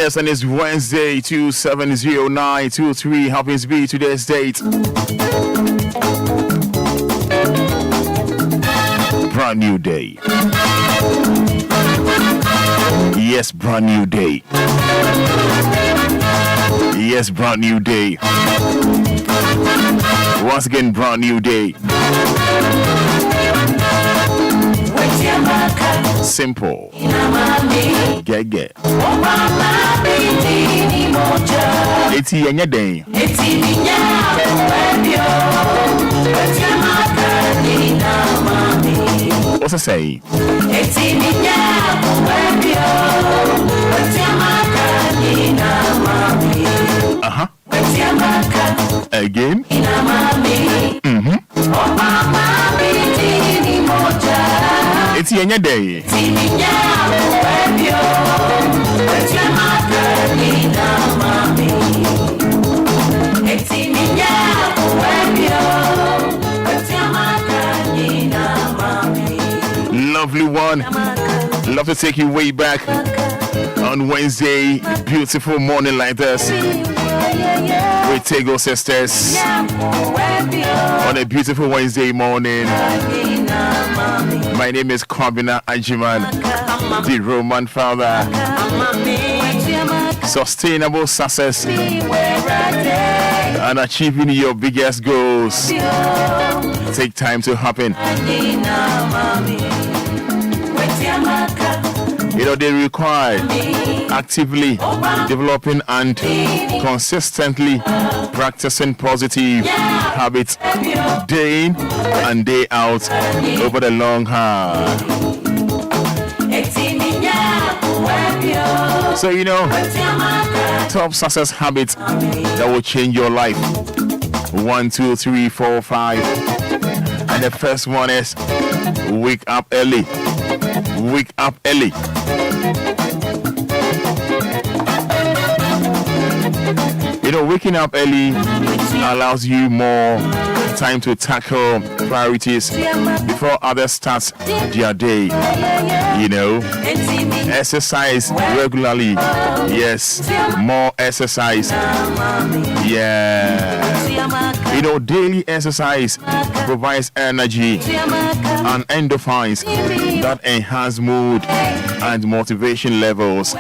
Yes, and it's Wednesday, 270923. Happens to be today's date. Brand new day. Yes, brand new day. Yes, brand new day. Once again, brand new day. Simple. Get. Eti yenye day. What's I say? Uh-huh. Again. Mm-hmm. It's yenye day. Lovely one. Love to take you way back on Wednesday. Beautiful morning like this. We take our sisters on a beautiful Wednesday morning. My name is Kwabena Ajiman, the Roman father. Sustainable success and achieving your biggest goals take time to happen. They require actively developing and consistently practicing positive habits day in and day out over the long haul. So top success habits that will change your life. 1, 2, 3, 4, 5. And the first one is wake up early. Wake up early. Waking up early allows you more time to tackle priorities before others start their day. Exercise regularly. Yes, more exercise. Yeah. Daily exercise provides energy and endorphins that enhance mood and motivation levels.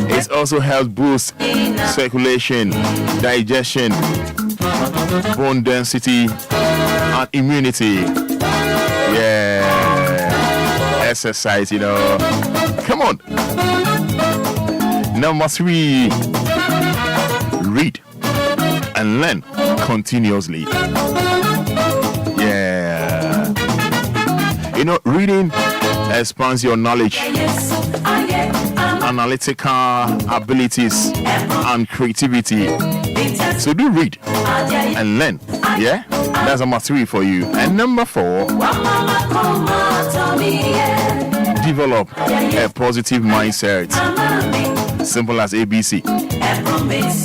It also helps boost circulation, digestion, bone density, and immunity. Yeah, exercise, Come on. Number 3, read and learn continuously. Yeah. Reading expands your knowledge, analytical abilities, and creativity. So do read and learn. Yeah? That's number 3 for you. And number 4, develop a positive mindset. Simple as ABC.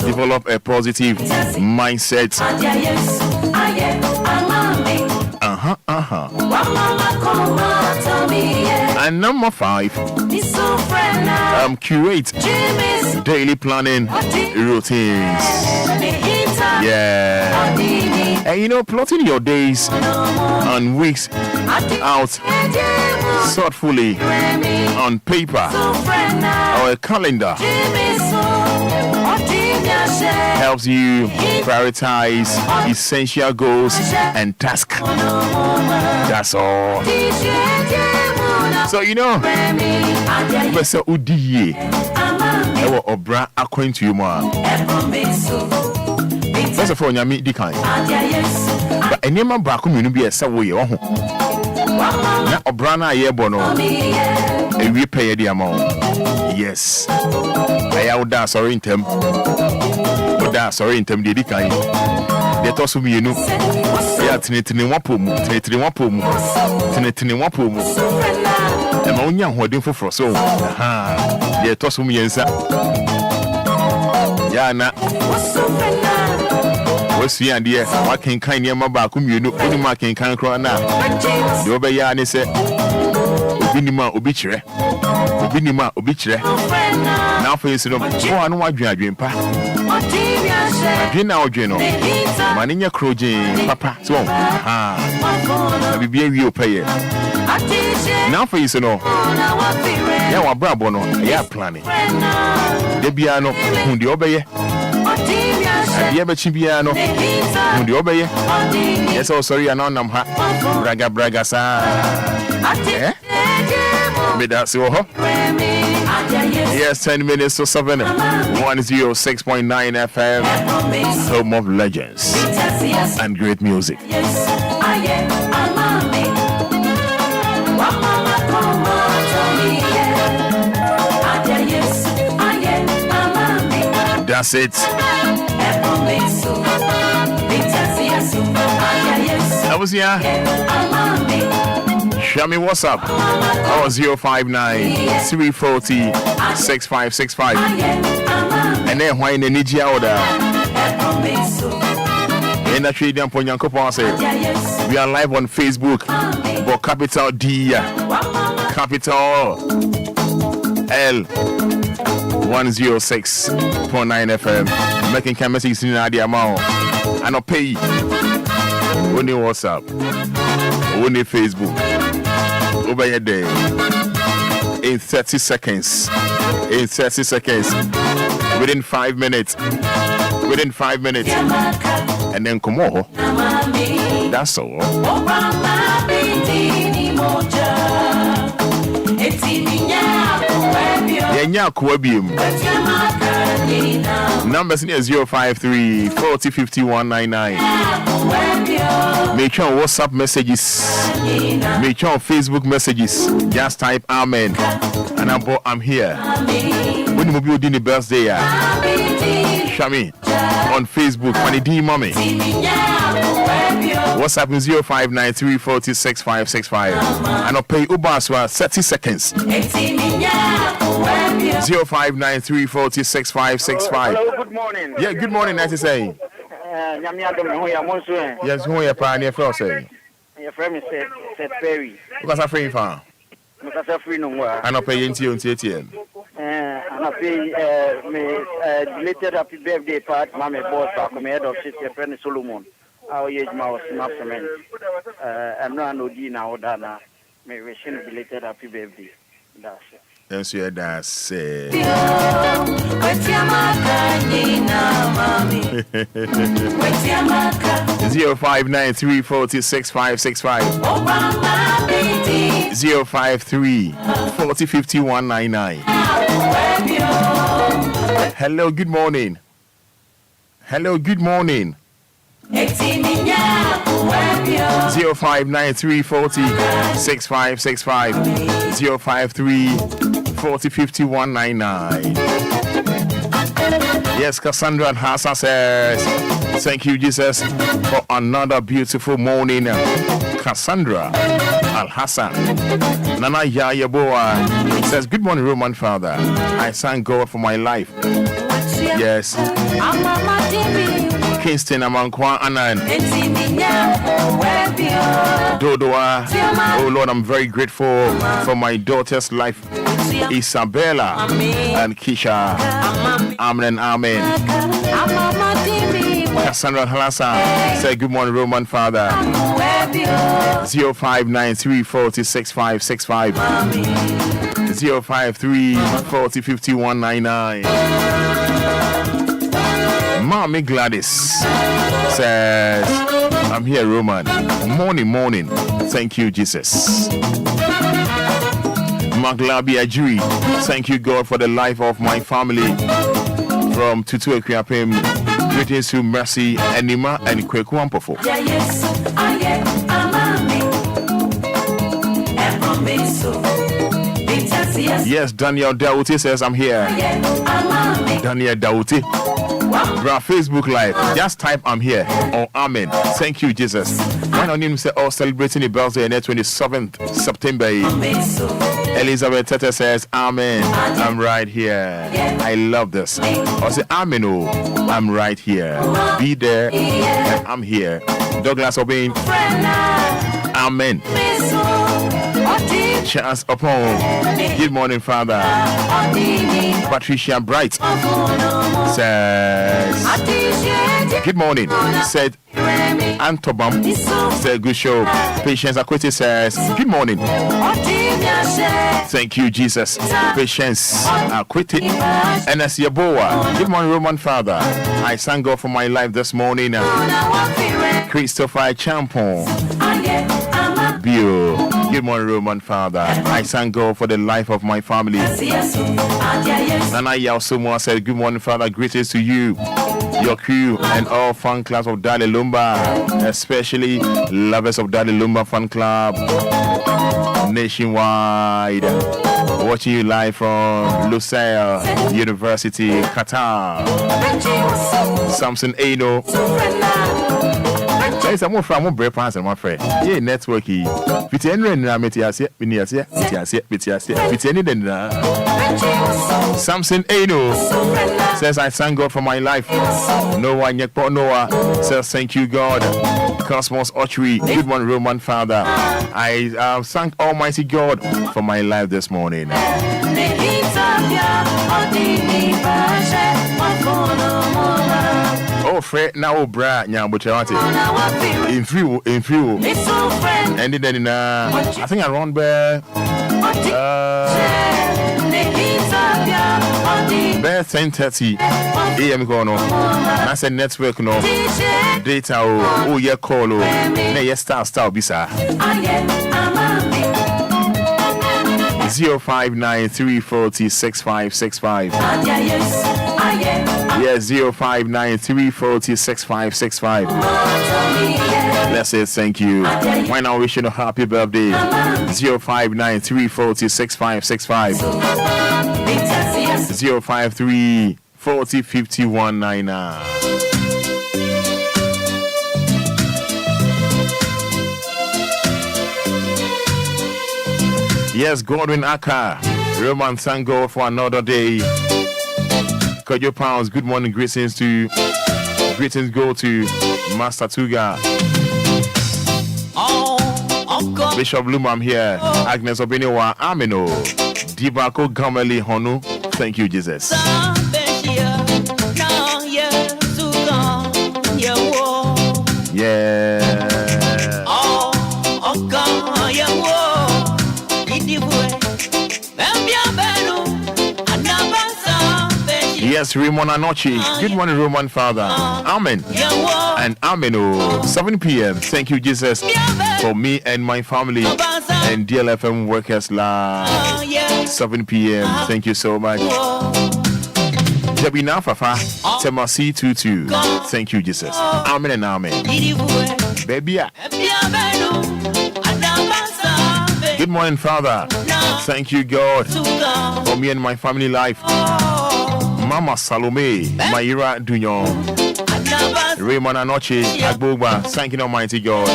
Develop a positive mindset. And number 5, curate daily planning routines. Yeah. And plotting your days and weeks out thoughtfully on paper or a calendar helps you prioritize essential goals and tasks. That's all. So Mr. Udiye ewo obra according to you ma. First of all, nyame di kan. But enema ba ko menu bi esa wo ye ho. Na obra na ye bo no. Ewi pay di ama. Yes. Ayawda sorry intem. Oda sorry intem di kan. De to so mienu. Ya tinetine wapom, tinetine wapom. Tinetine wapom. Ema onya hoden foforo so. De to so miensa. Ya na. What's the idea? What can kind of my back? You know, only my can crown now. The Obia, and say, Binima obituary. Obinima, Obichre. Now for you, so no, I know what you are doing, pa. Adwena odweno maninya kroje papa so na bibia wi opeye na for you so no ya wa brabo no ya plan de bia no hu de obeye adie ba chi bia no hu de obeye yes oh sorry ana nam ha braga sa me da se Wɔhɔ. Yes, 10 minutes to 7. 106.9 FM. Home of legends and great music. That's it. I was here. Show me what's up. 059 340 6565. And then why in the Nigeria order? In the trade and Ponyanko say we are live on Facebook for capital D, capital L 106.9 FM. Making chemistry in the amount. And I'll pay only WhatsApp, only Facebook. Over your day in 30 seconds. In 30 seconds. Within 5 minutes. Within 5 minutes. And then come on. That's all. Numbers near 053 40 51 99. Make sure WhatsApp messages. Make sure Facebook messages. Just type Amen. And I'm here. When you be doing the birthday, Shami on Facebook. Funny D mommy. WhatsApp is 059 340 6565. And I'll pay Ubaswa 30 seconds. 059 340 6565. Hello, good morning. Yeah, good morning, nice to say. Yes, who are you pioneer for say? Your friend is said Perry. Because I'm free for. Because I'm free no more. And I'll pay into TTN. And I'll pay me belated happy birthday part, Mammy boss, I'm head of sister friend Solomon. Our age mouse, Masterman. I'm not no D now, Dana. May wish him belated happy birthday. That's it. That's your dad said. 059 340 6565. 053 40 51 99. Hello, good morning. Hello, good morning. 059 340 6565. 053 40 51 99. Yes, Cassandra and Hassan says, thank you, Jesus, for another beautiful morning. Cassandra Al Hassan. Nana Yayaboa says, good morning, Roman Father. I thank God for my life. Yes. Kingston Amankwa Anan Dodoa. Oh Lord, I'm very grateful for my daughter's life, Isabella and Kisha. Amen and amen. Cassandra Halasa say good morning, Roman Father. 059 340 6565. 053 40 51 99. Mommy Gladys says, I'm here, Roman. Morning. Thank you, Jesus. Maglabi Ajuri, thank you, God, for the life of my family. From Tutu Ekwiapem, greetings to Mercy, Enima, and Kweku Ampofo. Yes, Daniel Dauti says, I'm here. Daniel Dauti. Bra Facebook Live, just type I'm here or Amen. Thank you, Jesus. One on him say all celebrating the birthday on the 27th September. Elizabeth Tete says Amen. I'm right here. I love this. I say Amen. Oh, I'm right here. Be there. And I'm here. Douglas Obin. Amen. Chance upon. Good morning, Father. Patricia Bright says, good morning. Said Antobam said, good show. Patience Akwete says, good morning. Thank you, Jesus. Patience Akwete. And as Yaboa, good morning, Roman Father. I thank God for my life this morning. Christopher Champon. Bio. Good morning, Roman Father. I thank God for the life of my family. Nana Yaosumo said, good morning, Father. Greetings to you, your crew, and all fan clubs of Daddy Lumba, especially lovers of Daddy Lumba fan club nationwide. Watching you live from Lusail University, Qatar. Samson Eno. Say some more from one break pass and my friend. Yeah, networky. With any Metiasia, Miniasia, with any Samson Eno says, I thank God for my life. Noah Nyekpo Noah says, thank you, God. Cosmos Archery, good morning, Roman Father. I thank Almighty God for my life this morning. Oh, Fred, now, bra, Nyambuchawati. In few. And then, I think around there, 10:30 AM kono. Na say network no. Data oh yeah call oh. Na yeah star bisa. 059-340-6565. Yeah, 059-340-6565. Let's say thank you. Why not wish you a happy birthday? 059-340-6565. 053-40-5199. Yes, Godwin Aka. Roman, thank God for another day. Kojo Pounds, good morning. Greetings go to Master Tuga. Bishop Lumba, I'm here. Agnes Obiniwa, Amino. Dibako Gameli Honu. Thank you, Jesus. Yeah. Yes, Ramona Nochi. Good morning, Roman Father. Amen. And Amen. 7 p.m. Thank you, Jesus, for me and my family and DLFM Workers Live. 7 p.m. Thank you so much. Jabina Fafa, Temasi Tutu. Thank you, Jesus. Amen and Amen. Baby. Good morning, Father. Thank you, God, for me and my family life. Mama Salome, Maira Dunyon, Raymond Anoche, Agboba, thank you, Almighty God.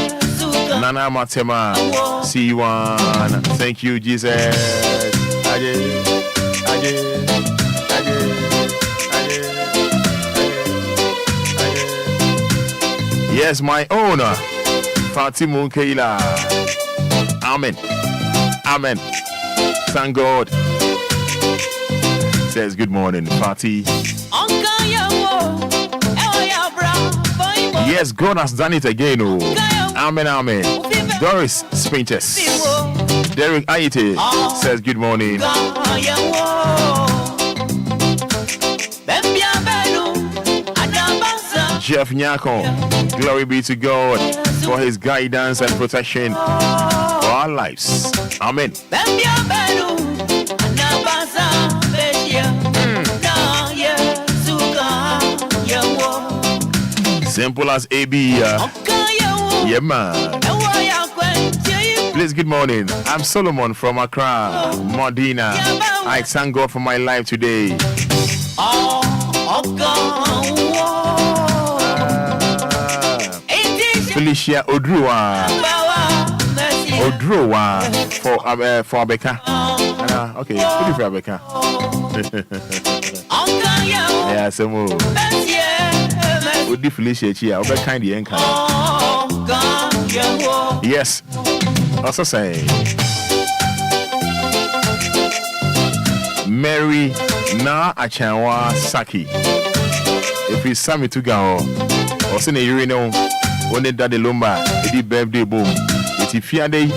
Nana Matema, C1, thank you, Jesus. Yes, my owner, Fatimu Keila. Amen. Amen. Thank God. Says good morning, Fati. Yes, God has done it again. Oh. Amen, amen. Doris Spinches. Derek Aite says good morning. Jeff Nyako, glory be to God for his guidance and protection for our lives. Amen. Simple as AB. Yeah, man. Please, good morning. I'm Solomon from Accra, Medina. I thank God for my life today. Felicia Odrua for Abeka. Okay, good for Abeka. Yeah, some more. Would be Felicia Chia, over kind of anchor. Yes, also say Mary na Achanwa Saki. If we sami to go, or send a urino, only that the Lumba, a birthday boom. It's a Fia day.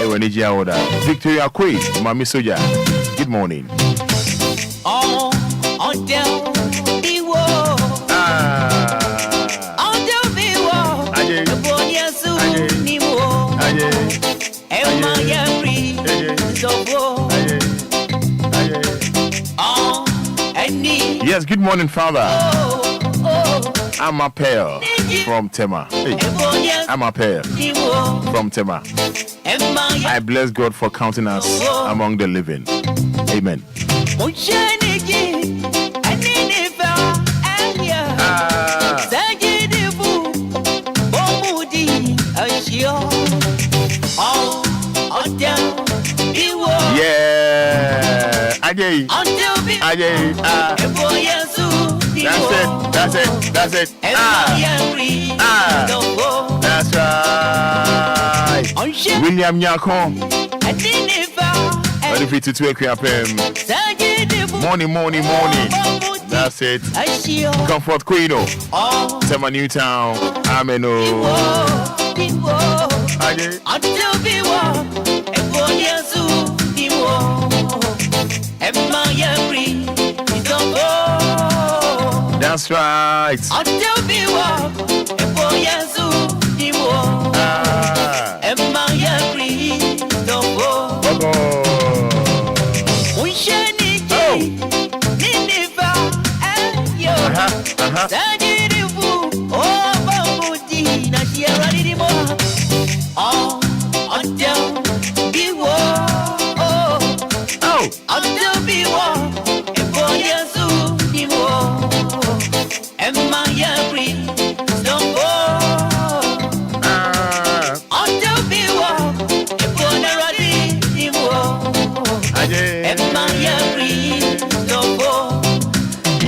Order. Victoria Quay, Mami Soja. Good morning. Oh, until be war. Until be war. The boy is soon ni war. Emma Yari, so war. Oh, and yes, good morning, Father. I'm a pair from Tema. Hey, I'm a pair from Tema. I bless God for counting us among the living. Amen. Yeah. Ajay. Ajay. That's it. That's right. William Nyako. Ready to 2 p.m. Morning. That's it. Comfort Queen. Tema Newtown. Ameno. That's right.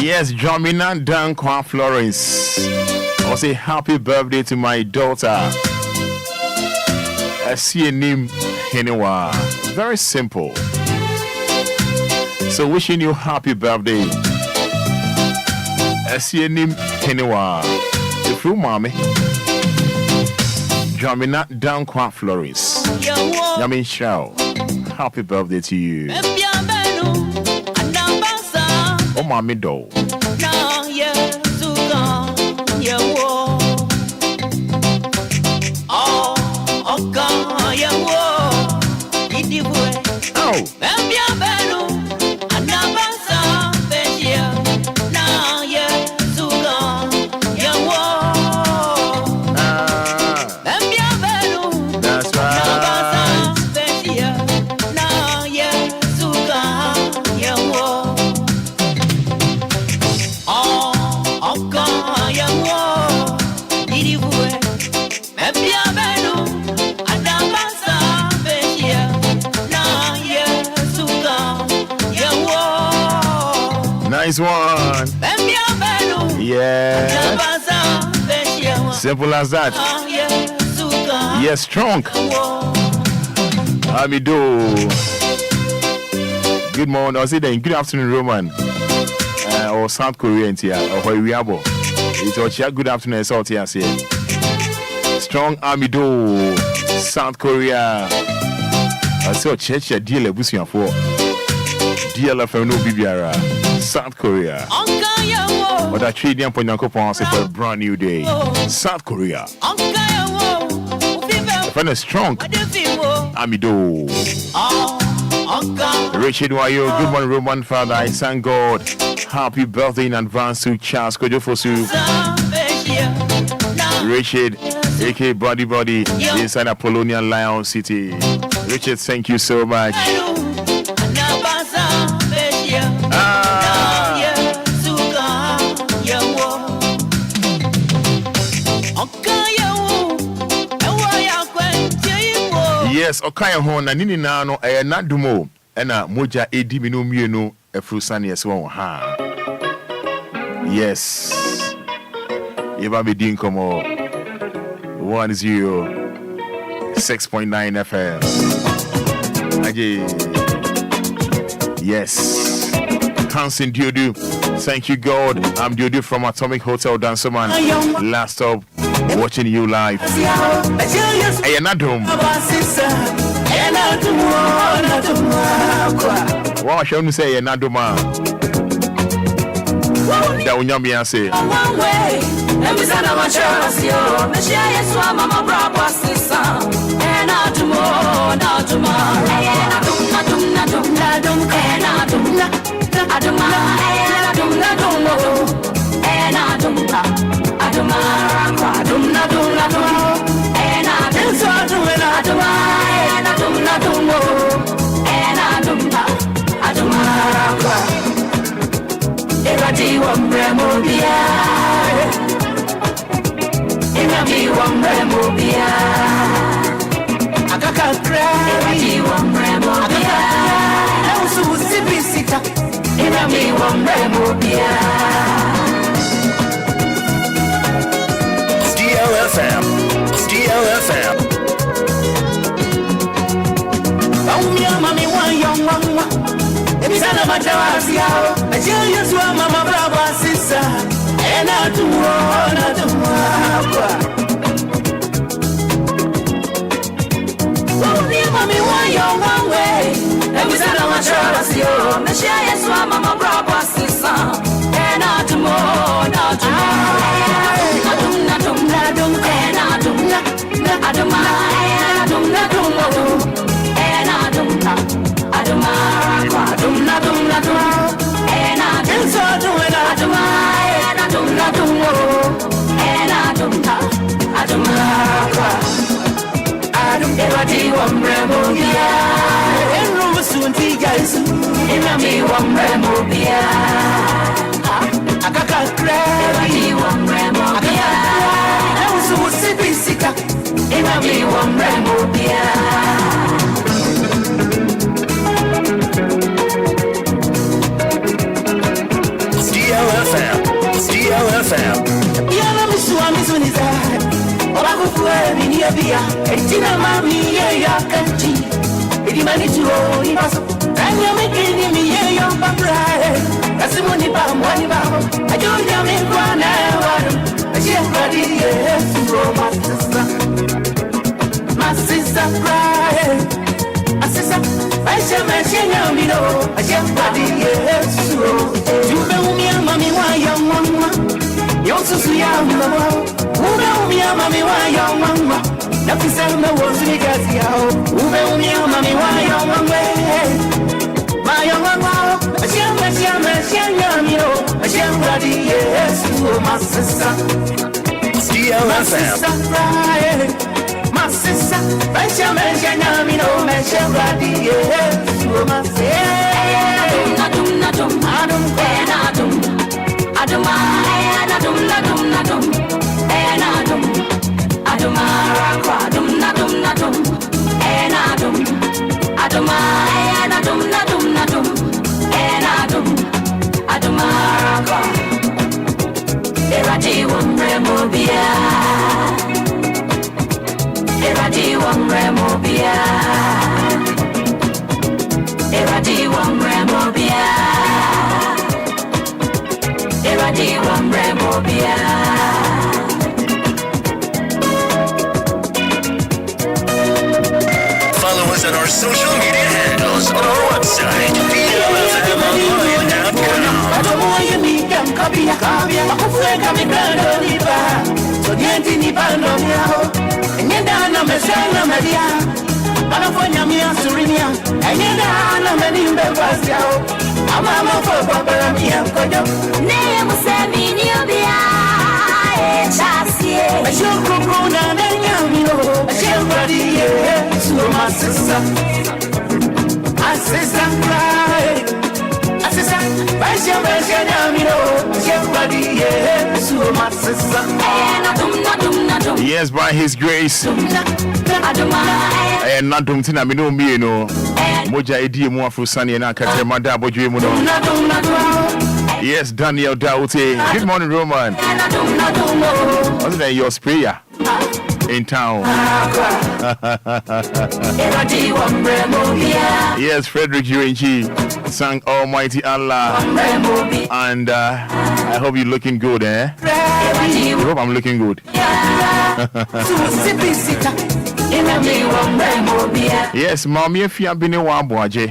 Yes, Jamina Dankwa Florence. I'll say happy birthday to my daughter. I see a name Henewa. Very simple. So wishing you happy birthday. I see a name Henewa. If you mommy. Jamina Dankwa Florence. Yamin Shao. Happy birthday to you. Oh, mommy doll. Nice one. Yeah. Simple as that. Yes, strong. Amido. Good morning. I'll say then good afternoon, Roman. Or South Korean here. Or Hoiwiabo. It's all good afternoon, South here. Strong Amido. South Korea. I saw church at DLFM for DLFM no BBR. South Korea. But I trade them for a brand new day. South Korea. Friend is strong. Amido. Richard Wayo, good morning, Roman Father. I thank God. Happy birthday in advance to Charles Kojofosu. Richard, aka Body, inside Apollonia Lion City. Richard, thank you so much. Yes, Okaya Hon, and Nini Nano, a Nadumo, and a Moja Edi Minumiano, a Frusani as well. Ha. Yes. Eva Bedinkomo 106.9 FM. Yes. Hansen Diodu. Thank you, God. I'm Diodu from Atomic Hotel Dancerman. Last stop, watching you live. Hey, Nadum. Wow, I shall say Naduma. That will me say. DLFM. Mami, one young one. If it's not much of a I tell you, so Mama, brother, sister, and I do Mommy, one young one way. If it's not much of a Michelle, so Mama, brother, sister, and I do DLFM. Follow us on our social media handles on our website, DLFM.com. Yes, by His grace. And not don't think I know me, you know. Moja Edi Muafusani and Akatemada Bojumuno. Yes, Daniel Daute. Good morning, Roman. Wasn't that your sprayer in town? Yes, Frederick UNG sang Almighty Allah. And I hope you're looking good, eh? I hope I'm looking good. Yes, Mommy, if you have been a waboaje.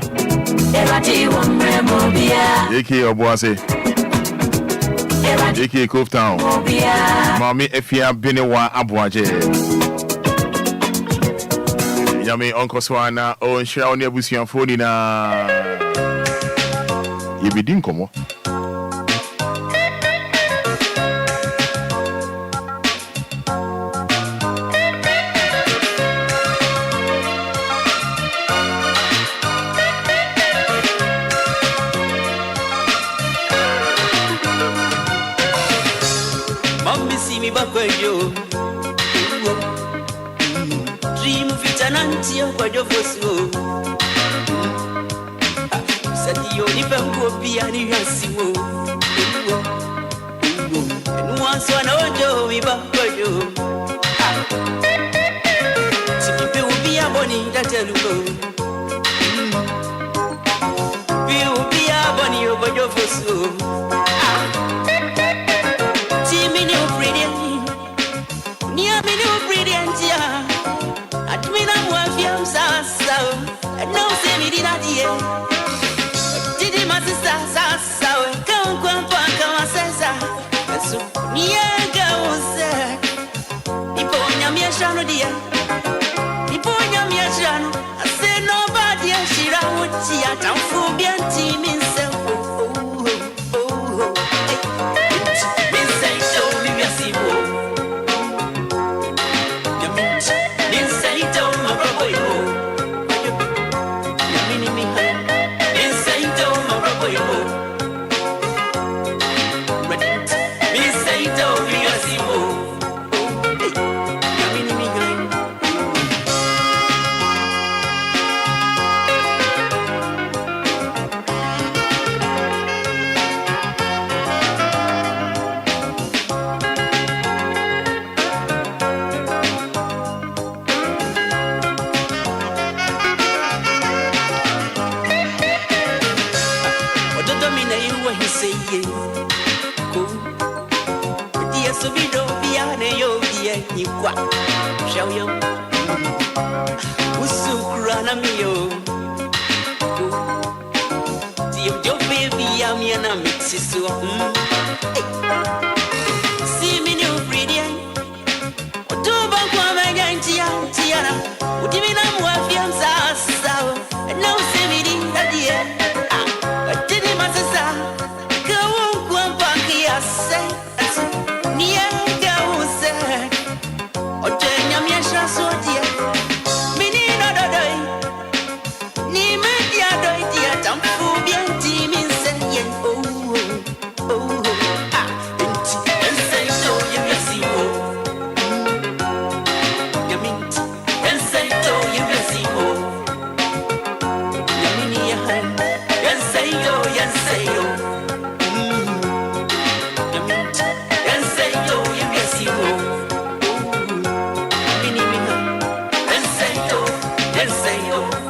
AK Obuase. AK Cove Town. Mommy, if you have been a waboaje. Yami Uncle Swana, oh, and share on your bush and phone na. You be doing como. Mommy see me back where you dream of it and until what your voice go. Said you only found Obia and you see wo. And once one of you me back where you. See me will be a bunny that tell you. We will be a bunny over your voice.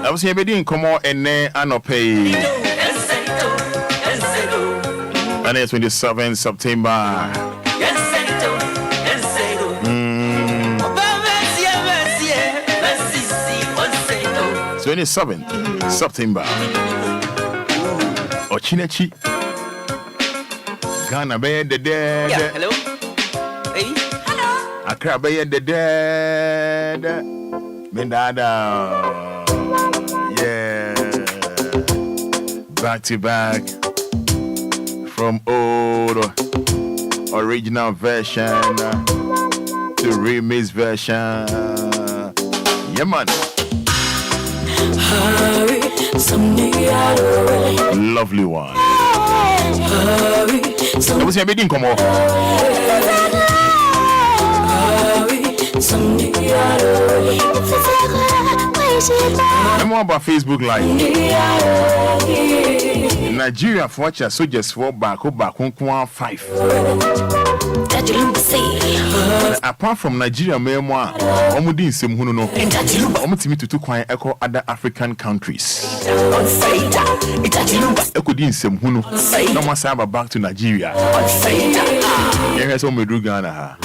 I was here being come on and Anopay. And it's 27th September. 27th September. Ochinachi. Ghana be the dead. Yeah, hello. Hey. Hello. Accra be the dead. Mendada. Yeah. Back to back. From old original version to remix version. Yeah, man. Lovely one. I was here bidding come on. more about Facebook Live. Nigeria for watch soldiers for back 5. Apart from Nigeria, memoir, Omudin Simhuno, Omutimi to kwan echo other African countries. Ekudin Simhuno, no more cyber back to Nigeria. Yes, Ghana.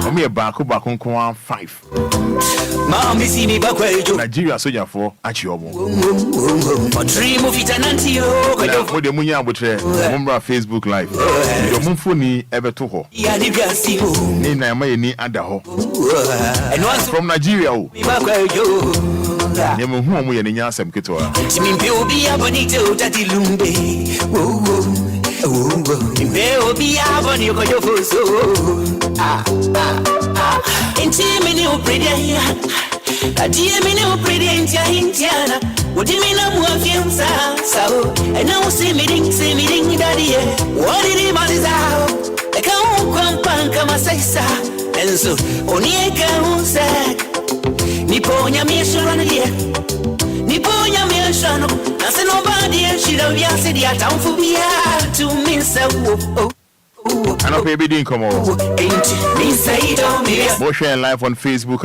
Omi back 5. Nigeria soldier for Achiomo. What the Munya Butre, Mumbra Facebook Live. Your Mumfuni Evertoho. Nina May Adaho. From Nigeria. Yamu and Yasam Kitoa. Obia bonito tati Lumbe. Obia bonito yofoso. Intimini upredia. Adimini upredia Indiana. What do you mean I'm working so? And now see me daddy. What did he matter out? I can't come my sister. And so Onieka who said Niponya me shall here. Niponya me shall. I said nobody she don't be said the town for me to me so. I know baby didn't come over. More share live on Facebook.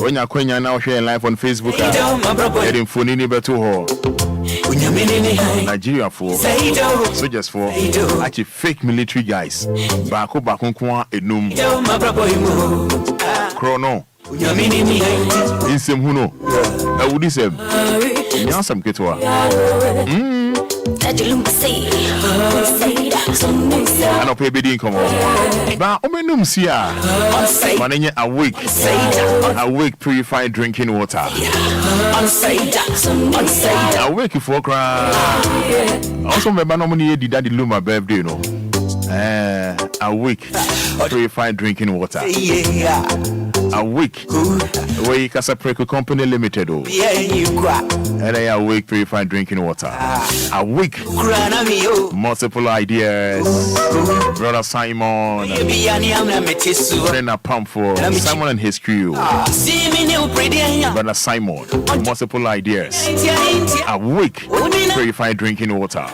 When you're Quenya now share live on Facebook. Heading for Nini Betuho. Nigeria for soldiers for actually fake military guys. Bako Bakunkwa Enum. Chrono. Insemhuno. I would say, Yasam Ketwa. I know baby didn't come on. But Omenum Sia Mananya awake purified drinking water. Awake for cry. Also, my nominee did that Lumba birthday, you know. Awake purified drinking water. Awake Awake as a Preco Company Limited. And I awake purified drinking water. Awake multiple ideas. Brother Simon, then a pump for Simon and his crew. Brother Simon, multiple ideas. Awake purified drinking water. I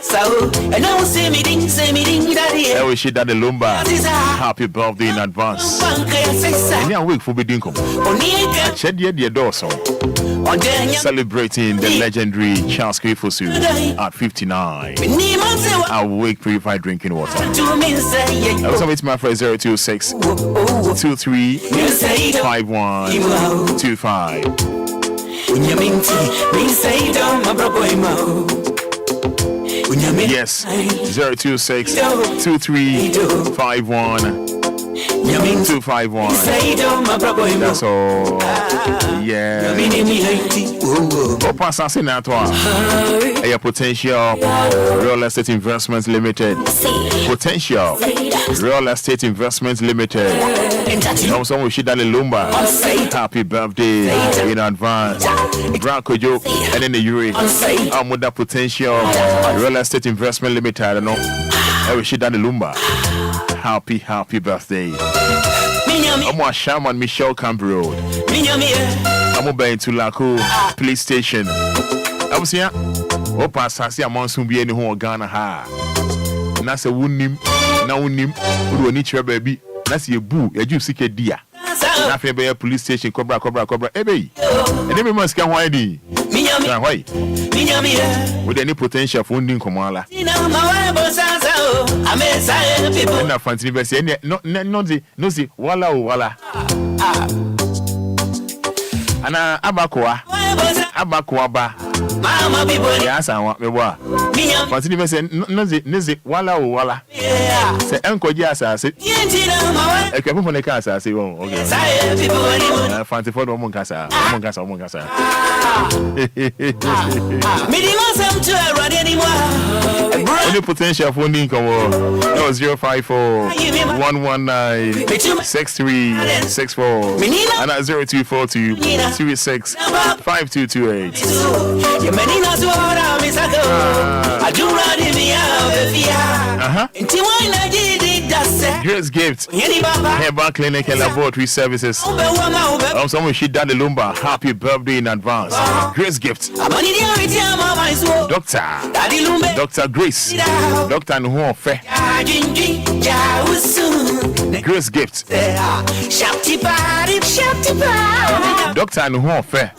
wish you that the Lumba. Happy birthday in advance. And yeah, awake for being come. Shed the door song. Celebrating the legendary Charles Krifosu at 59. Awake purified drinking water. I was with my friend 026 23 5125. Yes, 026 23 5125. That's all. Yeah. Opa Sassinatwa. A Potential Real Estate Investments Limited. Potential Real Estate Investments Limited. Also, we should Lumba. Happy birthday in advance. Brankojo and then the Yuri. Amuda Potential Real Estate Investment Limited. I don't know. We should Lumba. Happy birthday. I'm a Shaman Michelle Camp Road. I'm going to Laco Police Station. I was here. Opa Sasi Amonsun be any who Ghana ha. Nasa wunim, na wunim, who need your baby. That's your boo, a juicy dear. Nothing by a police station, cobra, ebe. And every month can why the why? With any potential for wounding Komala. I'm not fancy, but say no, see, walla. And Abakoa ba. Mama people, yes, I want me wa. Fancy me say no, walla. Say Uncle Jas, I say. I can put on the car, I say, oh, okay. Fancy for the Moncasa. Any potential for Ninko 054 119 6364 and at 0242 36 5228. Grace Gift, Herbal Clinic and Laboratory Services. Someone she done the Lumba. Happy birthday in advance. Grace Gift. Dr. Grace. Dr. Nhuofe. Grace Gift. Dr. Nhuofe.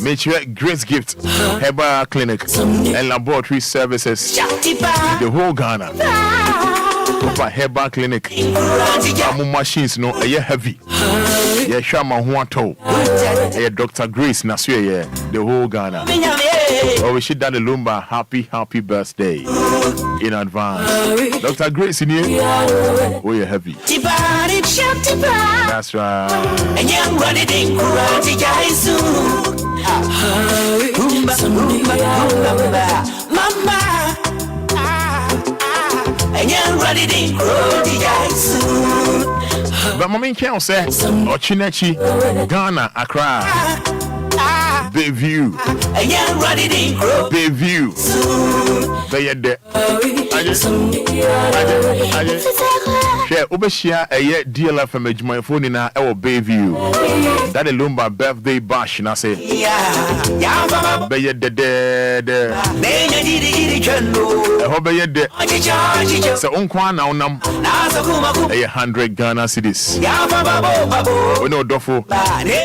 Make sure Grace Gift. Herbal Clinic and Laboratory Services. The whole Ghana. For Herbal Clinic. Machines no heavy. Yeah, Shama Huato. Yeah, Dr. Grace Nasue, yeah, the whole Ghana. Oh, we should done the Lumba. Happy birthday in advance. Dr. Grace in here. Oh, you're heavy. That's right. And you're running Mama. And you're running but Mommy can't say, Ochinechi, Ghana, Accra, Bayview, Bayview, Bayede, share Obia a year DLFM, my phone in our Bayview. That a Lumba birthday bash, and I say, Bayede, so Unkwan now, 100 Ghana cities. Oh no, Dofo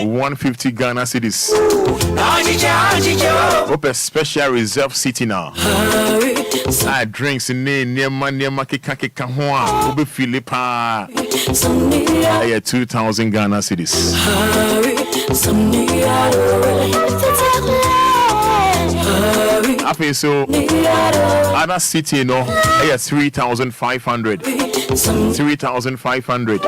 150 Ghana cities. Open special reserve city now. I drinks in near Kika Hua, Obe Philippa. 2,000 Ghana cities. I feel so. Other city, no, 3,500. 3,500.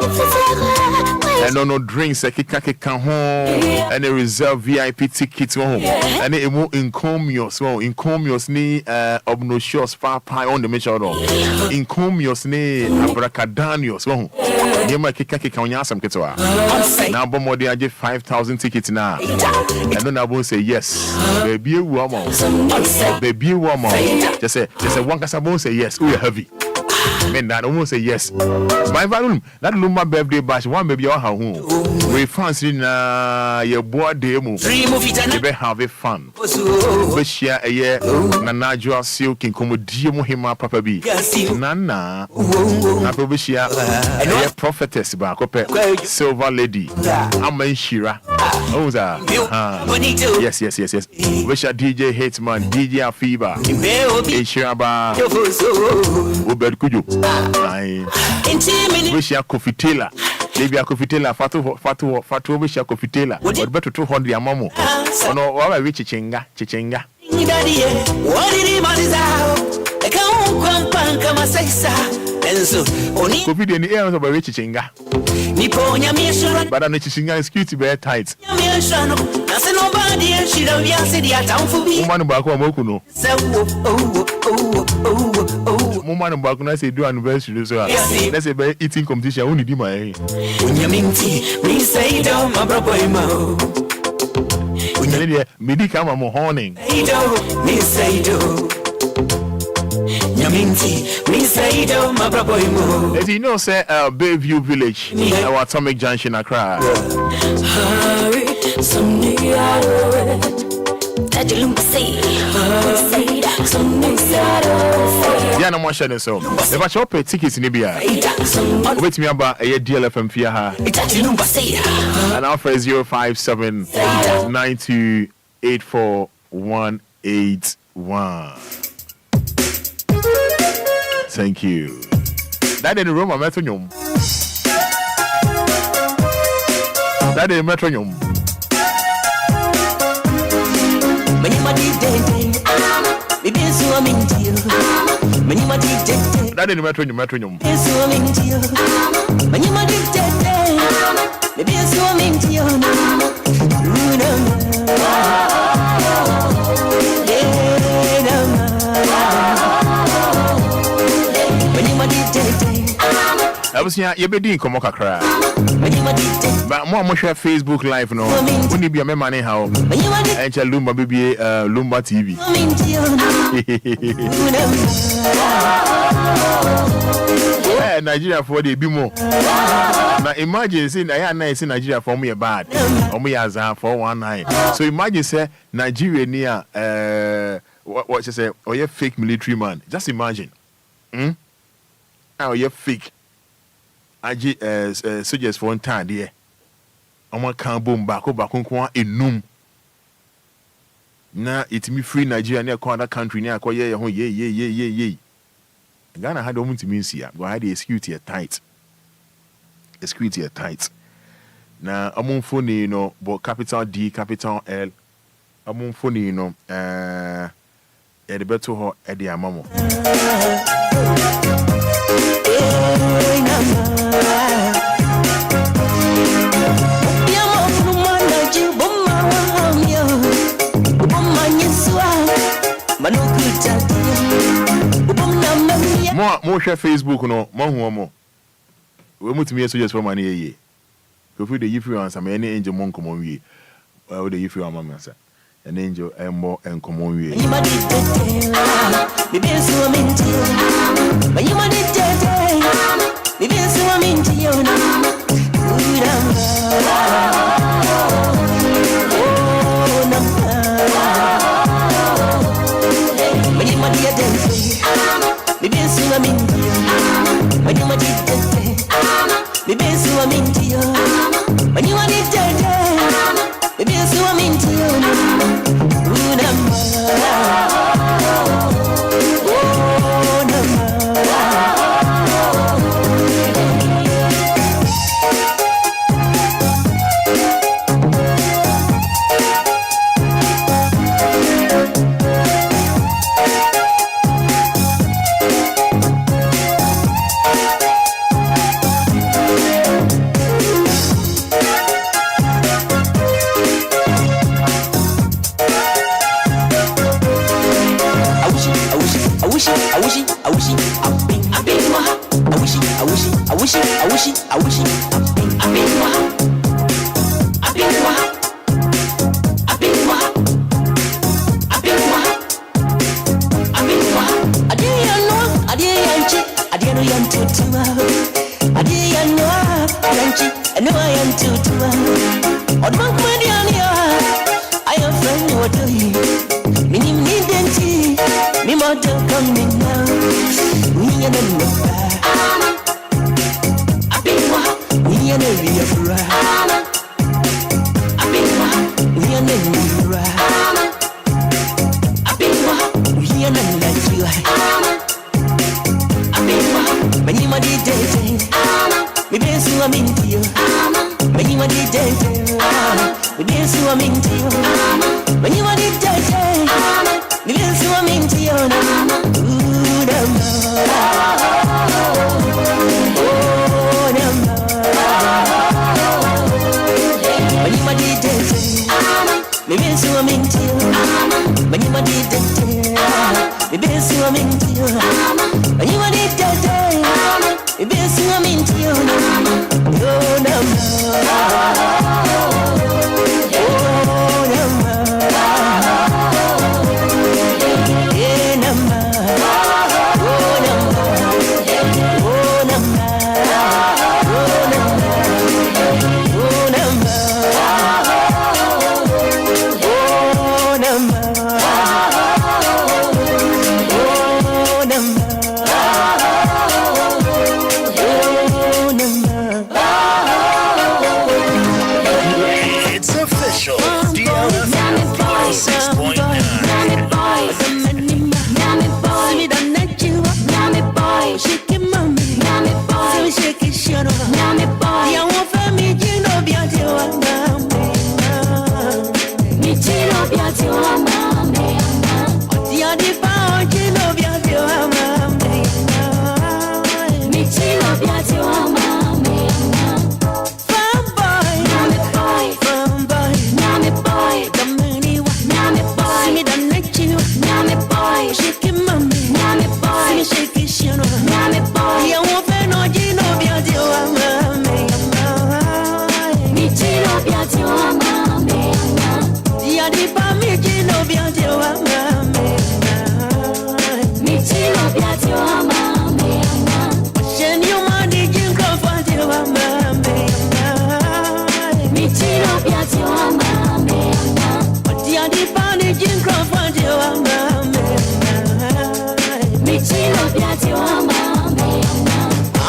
And no drinks, a kika home, and a reserve VIP tickets home, and a more encomious, encomious ni obnoxious far pie on the measure. Encomious ni abracadanios. Yema kika on yasam ketwa. Now, Bomodi, I get 5,000 tickets now. And then I won't say yes. Baby, woman. Baby, woman. Just say one casabon say yes. We are heavy. Men that almost say yes. My value that Lumba birthday bash one baby or how we fancy your boy demo. You better have a fun. We share a year. Nanajua silk in Comodium hima papa B. Nana. I share a year prophetess back silver lady. I'm a Shira. Oh, yes. We share DJ Hitman, DJ Afiba. Shiraba. Ubed Kuju. We share Kofi Taylor. Maybe a Kofi Taylor, Fatu, we share Kofi Taylor. But better 200 Amamo. Oh no, why we chichinga. What did he manage out? I can't come Kofi in the air of a rich chinga. But I'm chinga is cute very tight. Woman Bako Mokuno. Woman Bakuna say do anniversary. So let's say by eating competition only do my Midi come a morning. As you know, say Bayview Village, our Atomic Junction, Accra. Yeah, no more shadow. So, if I shop a tickets in Libya, wait me about a DLFM Fiaha. And our phrase 057 9284 Thank you. That is the room of metronome. That is metronome. That is the metronome. Abusia, you be doing come kakra. But more share Facebook Live no. Only be a money how. And Lumba baby Lumba TV. Nigeria for the bimo. Now imagine saying I nice in Nigeria for me a bad. Or me as for 1 night. So imagine say Nigeria near what you say, or you fake military man. Just imagine. Now you fake. Soldiers for 1 time there. Omo kan boom back kwa enum. Na it me free Nigeria near other country near kwa ye. Ghana had almost means here. Go ahead, the security tight. The security tight. Now, among phone, you know, but capital D, capital L. Among phone, you know, at the better ho at the amamo. More share Facebook no more. We must be suggest for money ye. If we the if you answer me any angel mon come on we. Or the if you are mama sir. An angel and more and come on we. You might be be so minty. But you might be be so minty you know. Baby, so I'm into you. When you want it, baby, so I'm into you. When you want it, baby, so I'm into you. I wish Odia di pa mi jino biati wa mame. Mi jino biati wa mame. Shen you money jinko fati wa mame. Mi jino biati wa mame. Odia di pa mi jinko fati wa mame. Mi jino biati wa mame.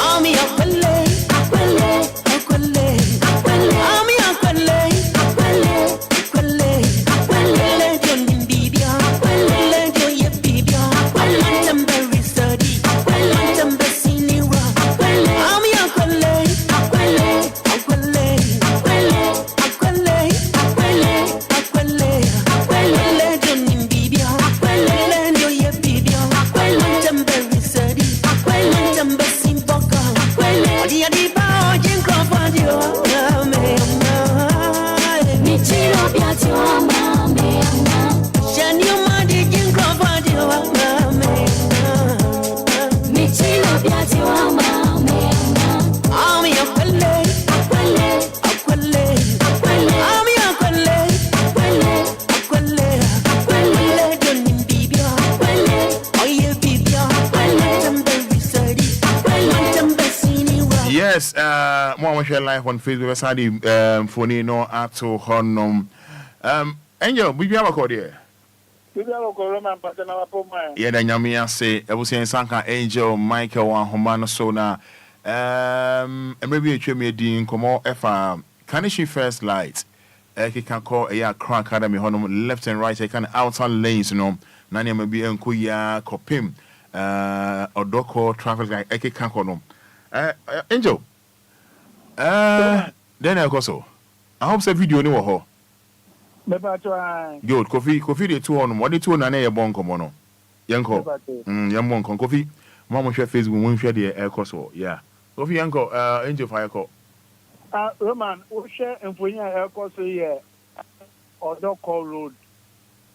Ami akwele, akwele, akwele, akwele. Ami akwele, akwele, akwele, akwele. Johnny Bibia, akwele, Joye Bibia, akwele. Tembe study, akwele, tembe siniwa, akwele. Ami akwele, akwele, akwele, akwele, akwele, akwele, akwele, akwele. Johnny Bibia, akwele, Joye Bibia, akwele. Tembe study, akwele, tembe simboka, akwele. Odia di ba jinko fadi wa mame. Mi chiro biati wa mame. Shenyu madi jinko fadi wa mame. Mi chiro biati wa mame. Ami akwele, akwele, akwele, akwele. Ami akwele, akwele, akwele, akwele. Johnny Bibia, akwele. Oye Bibia, akwele. Tembe risadi, akwele. Tembe siniwa. Yes, more share live on Facebook. Sadi phone no ato honum. Angel, we have a code here. Bibia ko Roman patana wa poma. Yeah, the nyame ase ebusen sanka Angel Michael wan homano so na maybe a twemi din komo efa Kanishi first light can call a crack academy honum left and right can outer lanes no na ne maybe enkuya kopim odoko traffic light can call no Angel then I go so I hope the video ni wo ho Me ba to an. good kofi the two on what the two na na ye bon komo no yanko yam kon kofi mama share Facebook won share the air course yeah kofi yanko Angel fire call Roman, we share enfonya aircourse here. Odoko Road.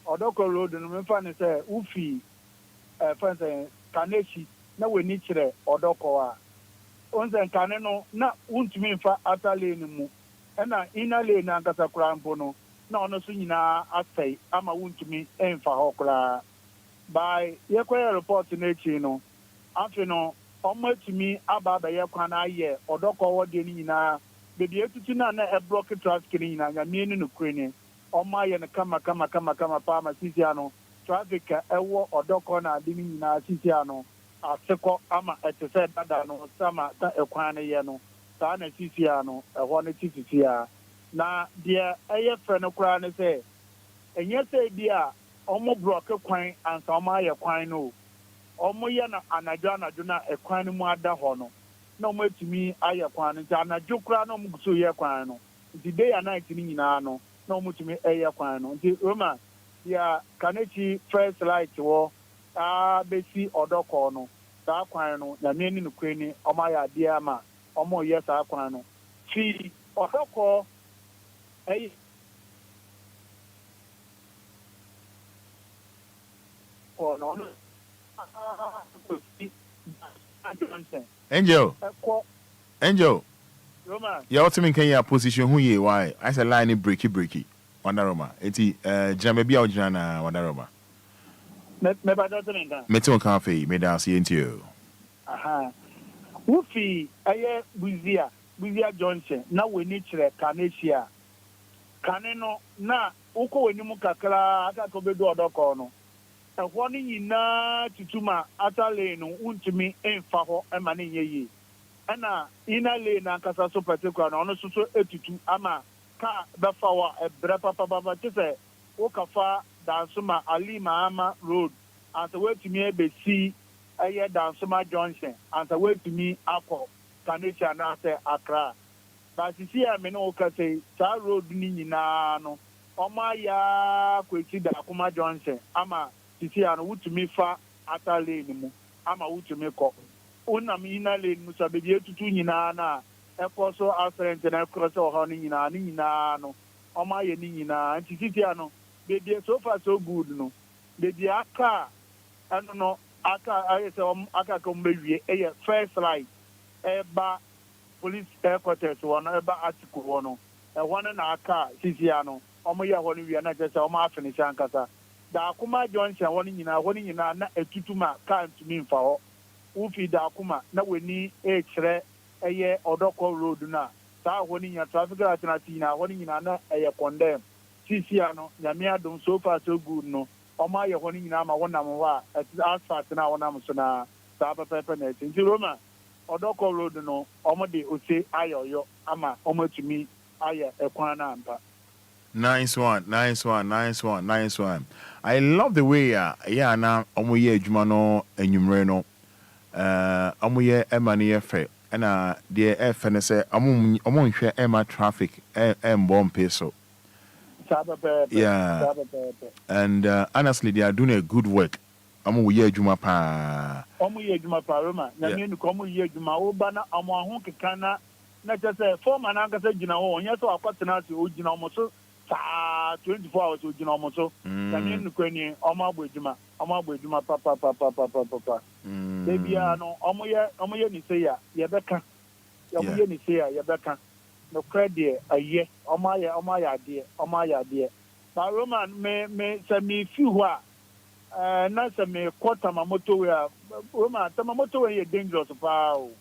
Odoko Road no me fa ne say ufi fancy Kaneshi na we ni kire Odoko a. Onse kane no na untumi fa atale ni mu. Na ina le na nkasa kura mpo no na ono so nyina asai ama untumi emfa hokura. By yekwere report na echi no. Afi no omatumi aba ba yekwa na aye Odoko wode ni nyina bebi etutu na e block traffic ni nyina nyame ni no kreni. Oma ye ne kama pa ma sisi ano traffic ewo Odoko na ade ni nyina sisi ano aseko ama etese dada no sama ta ekwan ne ye no sa na sisi ano eho ne sisi a na de eye fe no kura ne se enye se bia omo block kwan ansa omo aye kwan no omo ye na anajo na ekwan ne mu ada ho no na omo etumi aye kwan no ja anajo kura na omo guso ye kwan no nti day and night ni nyina no na omo tumi eye kwan no nti Roma ya Kanechi first light wo besi Odoko no sa kwan no na me ni no kwani omo ya de ama omo ye sa kwan no fi Odoko no Angel Roma ya ultimate can ya position who ye why I say line breaky wanda Roma eti jama bia ojina na wanda Roma me ba do tena meton cafe me da see ntio aha ufi aye buzia Johnson na weni kire Kanesia kane no na uko weni mu kakra aka ko bedu Odoko no ehwo ni nyina tutuma atale no untumi emfa ho ema ne yeyi ana ina le na nkasa so particular na ono so etutu ama ka befa wa ebre papa tse ukafa Dansuma Ali Mahama Road anta wetumi ebesi aye Dansuma Junction anta wetumi akọ Kanesia na ase Accra ba sisi ya me no ukase sa road ni nyina no oma ya kweti da kuma Junction ama sisi ya no wutumi fa atale ni mu ama wutumi kọ unam ina le mu sa bebi etutu nyina na ekoso accident na ekoso ho ni nyina no oma ye ni nyina nti sisi ya no bebi so far so good no bebi aka ano no aka ayese aka ko mbewie eye first light eba police headquarters wono eba article wono e wono na aka sisi ano omo ye ho no wi na je se omo afinish ankasa da akuma junction ho no nyina na etutuma kan tumi mfa ho ufi da akuma na weni e kire eye odoko road na saa ho no nyina traffic alternative na ho no nyina na eye condemn sisi ano nyame adom so far so good no omo ye ho no nyina ma wonam ho a asphalt na wonam so na saa pepe na tinti Roma odoko road no omo de ose ayoyo ama omo tumi aye ekwan na ampa. Nice one. I love the way yeah na omo ye adwuma no enwumre no omo ye emane ye fe na de efe ne se omo nhwe ema traffic bomb peso. Yeah. And honestly they are doing a good work. Omo ye adwuma pa. Roma. Na me nu komo ye adwuma wo ba na omo ahon keka na just former na nkasa gina ho onye so akwatena se o gina omo so 24 hours o gina omo so na me nu kwani omo agbo adwuma papa bebia no omo ye ni say ya ye beka omo ye ni say ya ye beka no credit aye omo ya ade ba Roman me se me fi ho a na se me quarter ma motorway Roma ta ma motorway dangerous pa o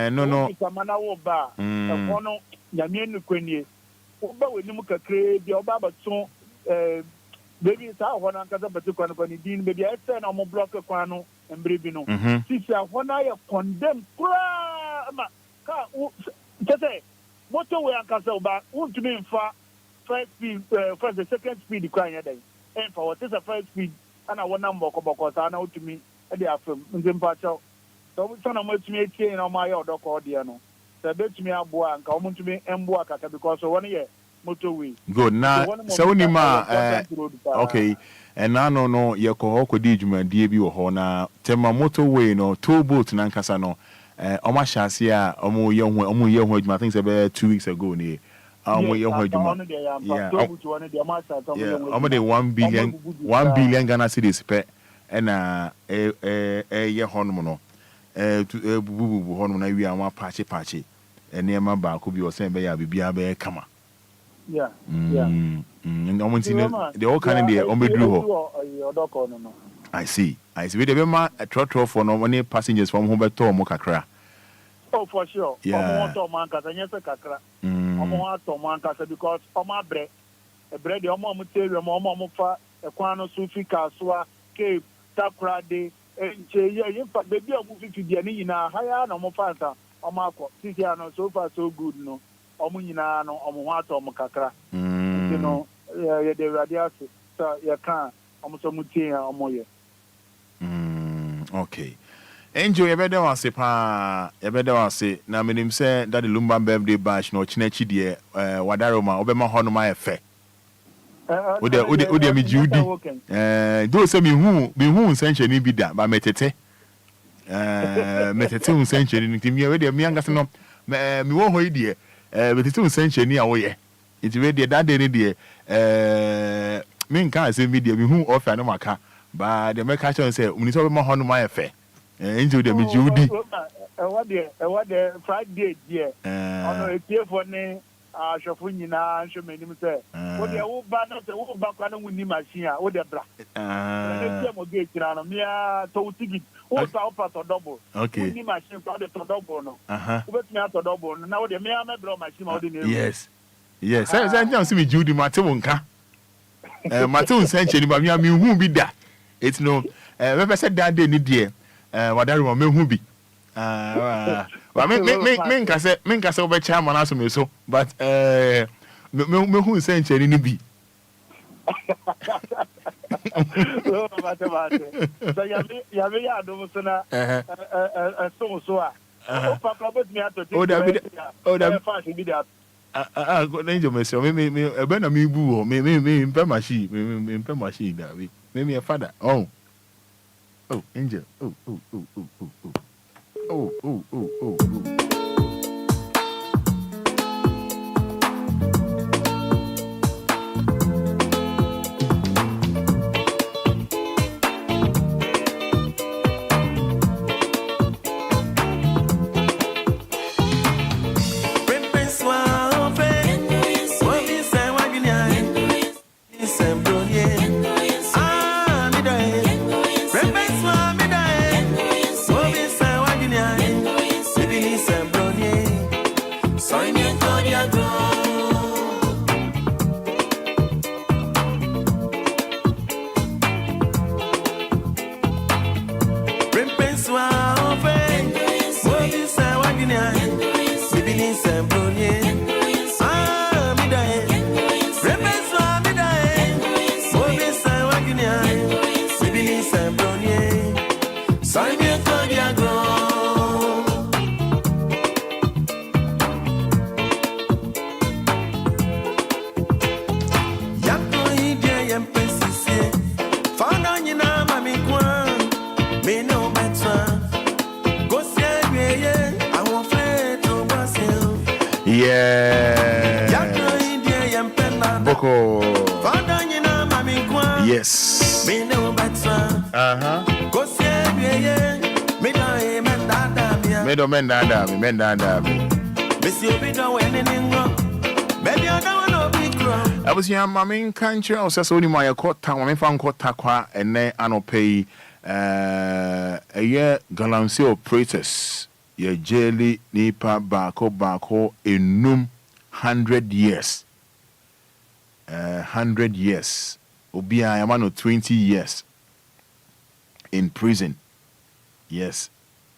no mana wo ba e kono nyame nu kwani wo ba weni mu kakre bi oba baton baby sa ho na nkasa beti kwani din baby e se na mo block kwano embre bi no sisi ho na ye condemn kura ma ka tete motorway ankasa oba untumi mfa first the second speed kwan ya dai emfa what is a first speed ana wona mboko sa na utumi e dey afem nzempa chaw so na mo tumi etie na ma ya odoko de no se betumi aboa nka mo tumi emboa kaka because one ye motorway good na so unima okay and no ye ko di dwumadie bi wo ho na tema motorway no toll boat na nkasa no omo hyase a omo ye ho adwuma I think say 2 weeks ago ni omo ye ho adwuma yeah omo de 1 billion Ghana cedis pe na ye ho no no bubu ho no na wi anwa pache enema ba ko bi o se be ya bibia be kama and omo tin the all kind dey omo dru ho I see we dey be ma trotro for no money passengers from home beto mo kakra. Oh, for sure. Omo to man kasa nyese kakra. Omo to man kasa because omo bre the omo teri omo fa ekwan no so fika so a ke takra de enche ye fa baby omo fifi de ni nyina haya na omo fa nta omo akọ sisi ano so far so good no omo nyina no omo ho ato omo kakra. You know ye de radius so ye kan omo so mutie omo ye. Okay. Enjoy your better one, say, now, meaning say that the Lumba birthday bash no chinechi de Wadaroma, Obama Honoma affair. Would me Judy? Do say me who century be that by metete. Metete century in me already, me younger no, me won't hold dear, but it's 2 century near away. It's ready that day, dear. Men can't say me, dear, me who offer no maca, but the mercatcher say, when it's over my Honoma affair. Enjoy them Judy. What the Friday dear. On a tear for ne Shafuna, show me him say. What the old banner, the old back on with machine, or the bra. To ticket, what part or double. Okay. Machine for the double. What's me out of double. Now the mere blow machine ordinary. Yes. I don't see me Judy Matunka. Matun century, but me who be that. It's no, never said that day, dear. Wadaroma me hu bi wa me nka se obe chairman aso me so but me hu century ni bi so ya be ya do so na so a o papa bet me ato o da fashion bi that go na njo me so me ebe na me bu o me mpe machine da we me Fada oh Angel. Oh. Boko. Fada nyina mami kwa. Yes. Me no batsa. Go say me na e mendada bia. Me do mendada me. Miss you be do anything wrong. Baby I don't want to be wrong. I was young mami country o se so ni my court town me fan court takwa ene anope a year galamsey operators ye jelly nipa bako enum 100 years 100 years Obia yamano 20 years in prison. Yes,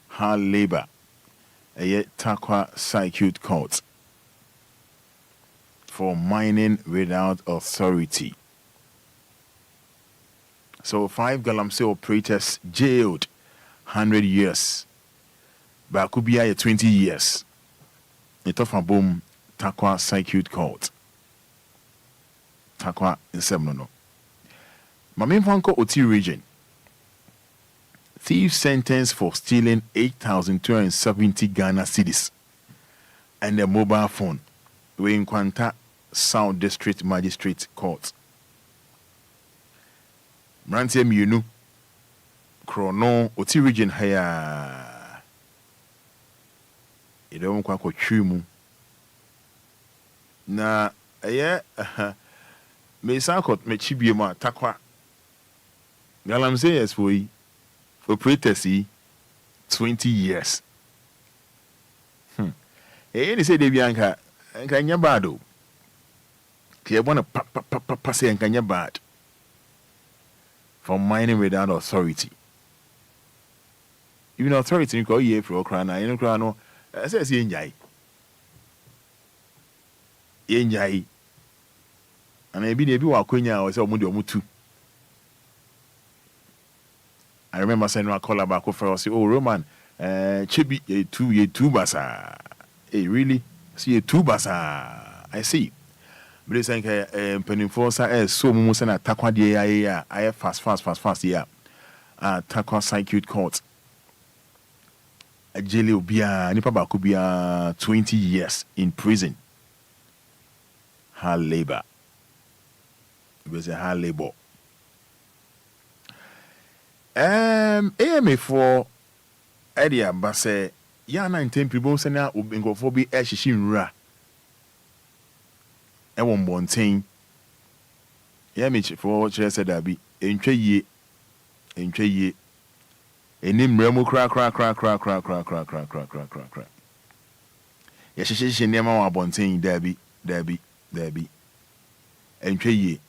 hard labor. A yet Takwa Circuit Court for mining without authority. So 5 galamsey operators jailed 100 years. Bakubia 20 years. Itofa boom Takwa Circuit Court. Takwa in Semnono. Mamin Fanko Oti region. Thief sentenced for stealing 8,270 Ghana cedis and a mobile phone. We in Kwanta South District Magistrate Court. Mrantie Mienu Krono Oti region haya. Idom kwa kochumu. Na me sakot me chibiema takwa. Galamsey yes for operators 20 years. They say they be anka nya bad o. They want to say nya bad for mining without authority. Even authority you call ye for crana, you know crano. I say yenjai. And maybe they be wa kwenya or say omude omutu. I remember sending a call back for us. Oh, Roman, Chibi, ye two basa. Hey, really? See, 2 basa. I see. But it's like Peninforsa, so much and Takwa dia. I have fast, yeah. Takwa Circuit Court. A jail Obia, Nipa Bakubia, 20 years in prison. Hard labor. It was a hard labor. AMA4 Edia Basse Yana 10 people send out Ubingophobia Ashishin Ra. Ewon Bontain. Yamich for Chester Dabi. Enquires. Enim Remo crack. Yashishin Nema Bontain Derby. Enquires.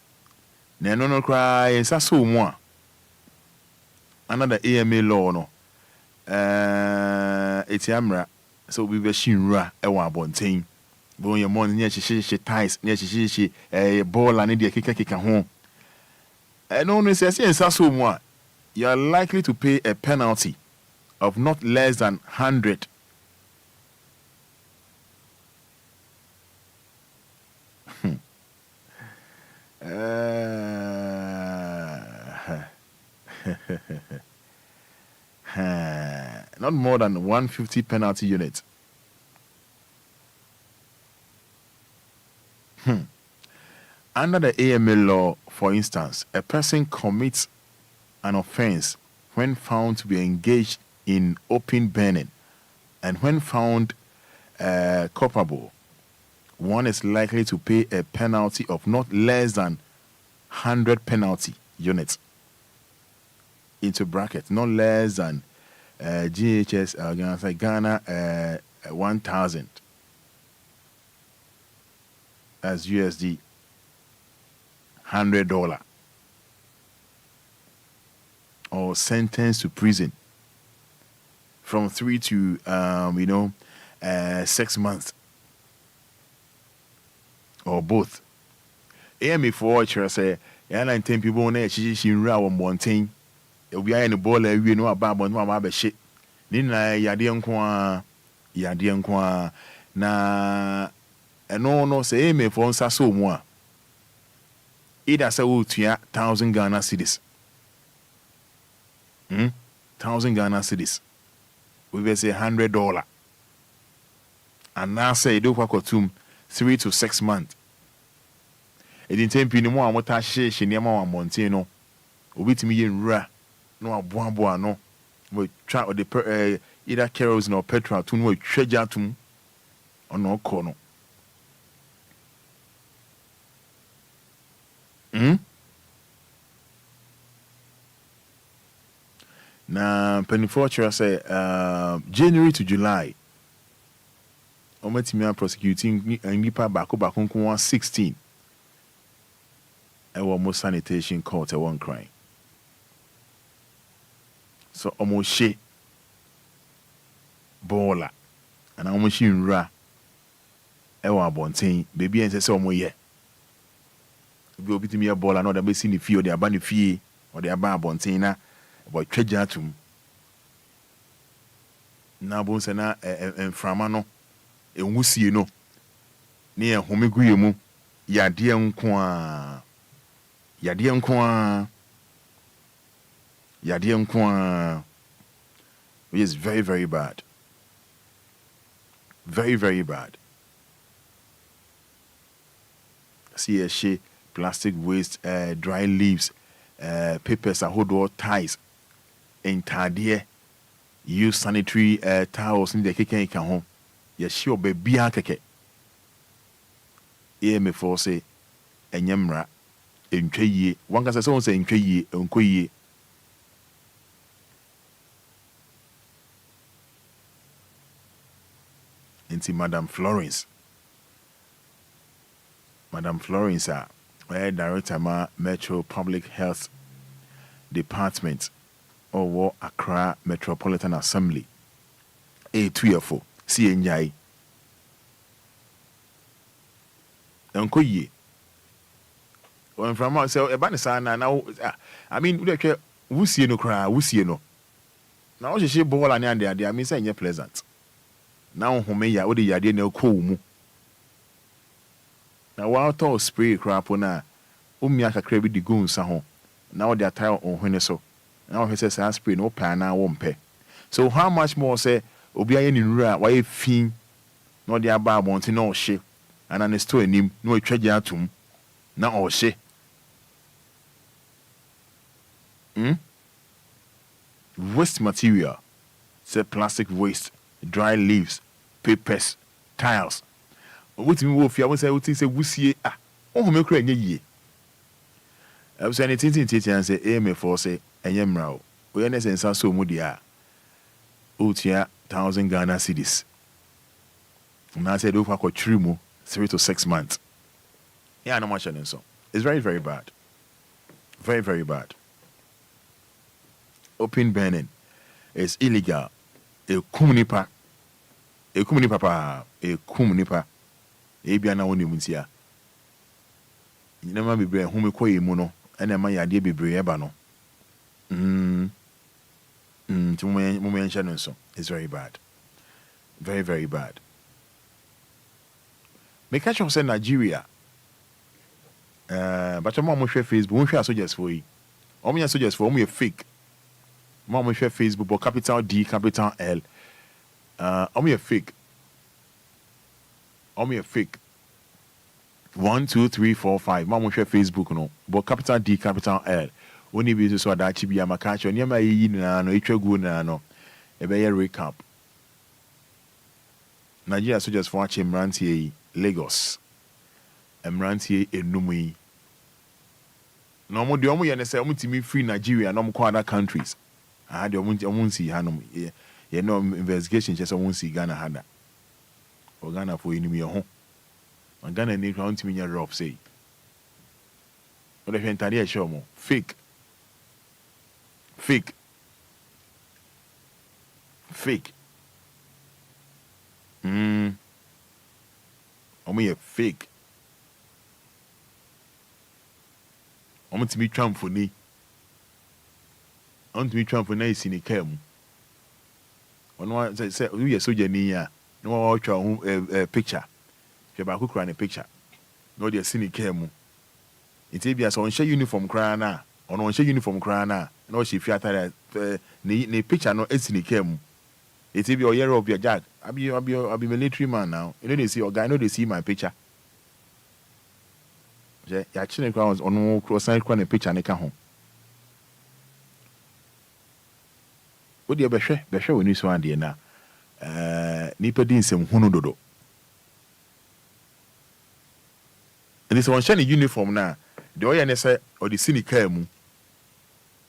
Nano cry and Sasso moi. Another AMA law no. Etiamra. So we were shinra ewa bontain. Bon your money near she ties near she ball and the kika home. And no necessary so moi. You are likely to pay a penalty of not less than 100. Not more than 150 penalty units. Under the AMA law, for instance, a person commits an offense when found to be engaged in open burning, and when found culpable, one is likely to pay a penalty of not less than 100 penalty units. Into bracket, not less than GHS Ghana 1,000 as USD $100 or sentenced to prison from 3 to 6 months or both. AMA4 say yeah 10 people on she on Bontain. We are in the ball we know about no shit. Nina yade nkwa na no say AMA4 nsa so mu a either say we tua 1,000 Ghana cedis. 1,000 Ghana cedis. We will say $100. And now say do kwa 3 to 6 months. Edin tempi ni mo a mota hye niam a monten no obetimi ye nwura no aboaboa no we try or the either kerosene or petrol to no twagya tum ono ko no na penifort say January to July omatimi prosecuting nipa bako 16 almost sanitation court at one crime. So almost she baller and almost in ra ewa bontain baby and say almost ye go bit me a baller not the best in the field, the abandoned fee or the abandoned bontaina about treasure to now bones and framano a wussy no near homiguimu ya dear unqua. Yadi Nkwa, which is very, very bad. Very, very bad. See a she plastic waste, dry leaves, papers, a whole ties, and tardier, use sanitary towels in the kitchen home. Yes, sure, baby, keke. Here me for say, and yamra. Enquires, one can say Enquires. Into Madam Florence, Director ma Metro Public Health Department or Accra Metropolitan Assembly. A2 CNI. Enquires. When from us, so about the son now, I mean, wusie no. Now she ball and the I mean, saying pleasant. Now, Homeya, what the idea no cool mu. Now, while tall spray crap on a umiaka crabby the goon saho. Now they are tired on when so. Now he says, I spray no pan now won't pay. So, how much more say, Obia in ra, why fin, no the abab wanting no she, and an store in him, no treasure to him, now or she. Waste material, say plastic waste, dry leaves, papers, tiles. What me wolf ya say what say wusie me kra nye yie. I was saying tintin and say me for say enye mra o. We na sensa so mu dia. Utia 1,000 Ghana cedis. Na say do kwa kwatri mu 3 to 6 months. Yeah, no much so. It's very, very bad. Very, very bad. Open burning is illegal. A kumnipa. Ebia na woni muntia. Nyama bebre home koye mu no, ena ma yade bebre eba no. It's very bad. Very, very bad. Me catch on say Nigeria. But I'm on share Facebook. We share suggest for you. I'm suggest for me fake. Mom share Facebook, but capital D, capital L. I'm fake. 1, 2, 3, 4, 5. Mom share Facebook no, but capital D, capital L. Only be so that she be a macacho. Near my no, it's a good no. A bear recap. Nigeria suggest for Mrantie Lagos. Mrantie Enumui. No more the only and say me free Nigeria, no more other countries. I had the won't see Hanum. You know, investigation just won't see Ghana had that. Or Ghana for enemy home. And Ghana need to me rough say. But if you entire show more fake. Omo ye fake. Omo to be Trump for me. On to be Trump for nice in the cam. On one say we are soldier near. No watch a picture. If you back cry a picture. No they see the cam. It be as on share uniform cry na. On share uniform cry na. No she fiata the picture no it's in the cam. It be your year of your jack. I be military man now. You know they see your guy, know they see my picture. Je ya chine kwa ono cross kwa na picture ne ka ho. Wo de behwe woni so ade na nipa di nsem hunu dodo. And this one shiny uniform na the oya ne say or the sini car mu.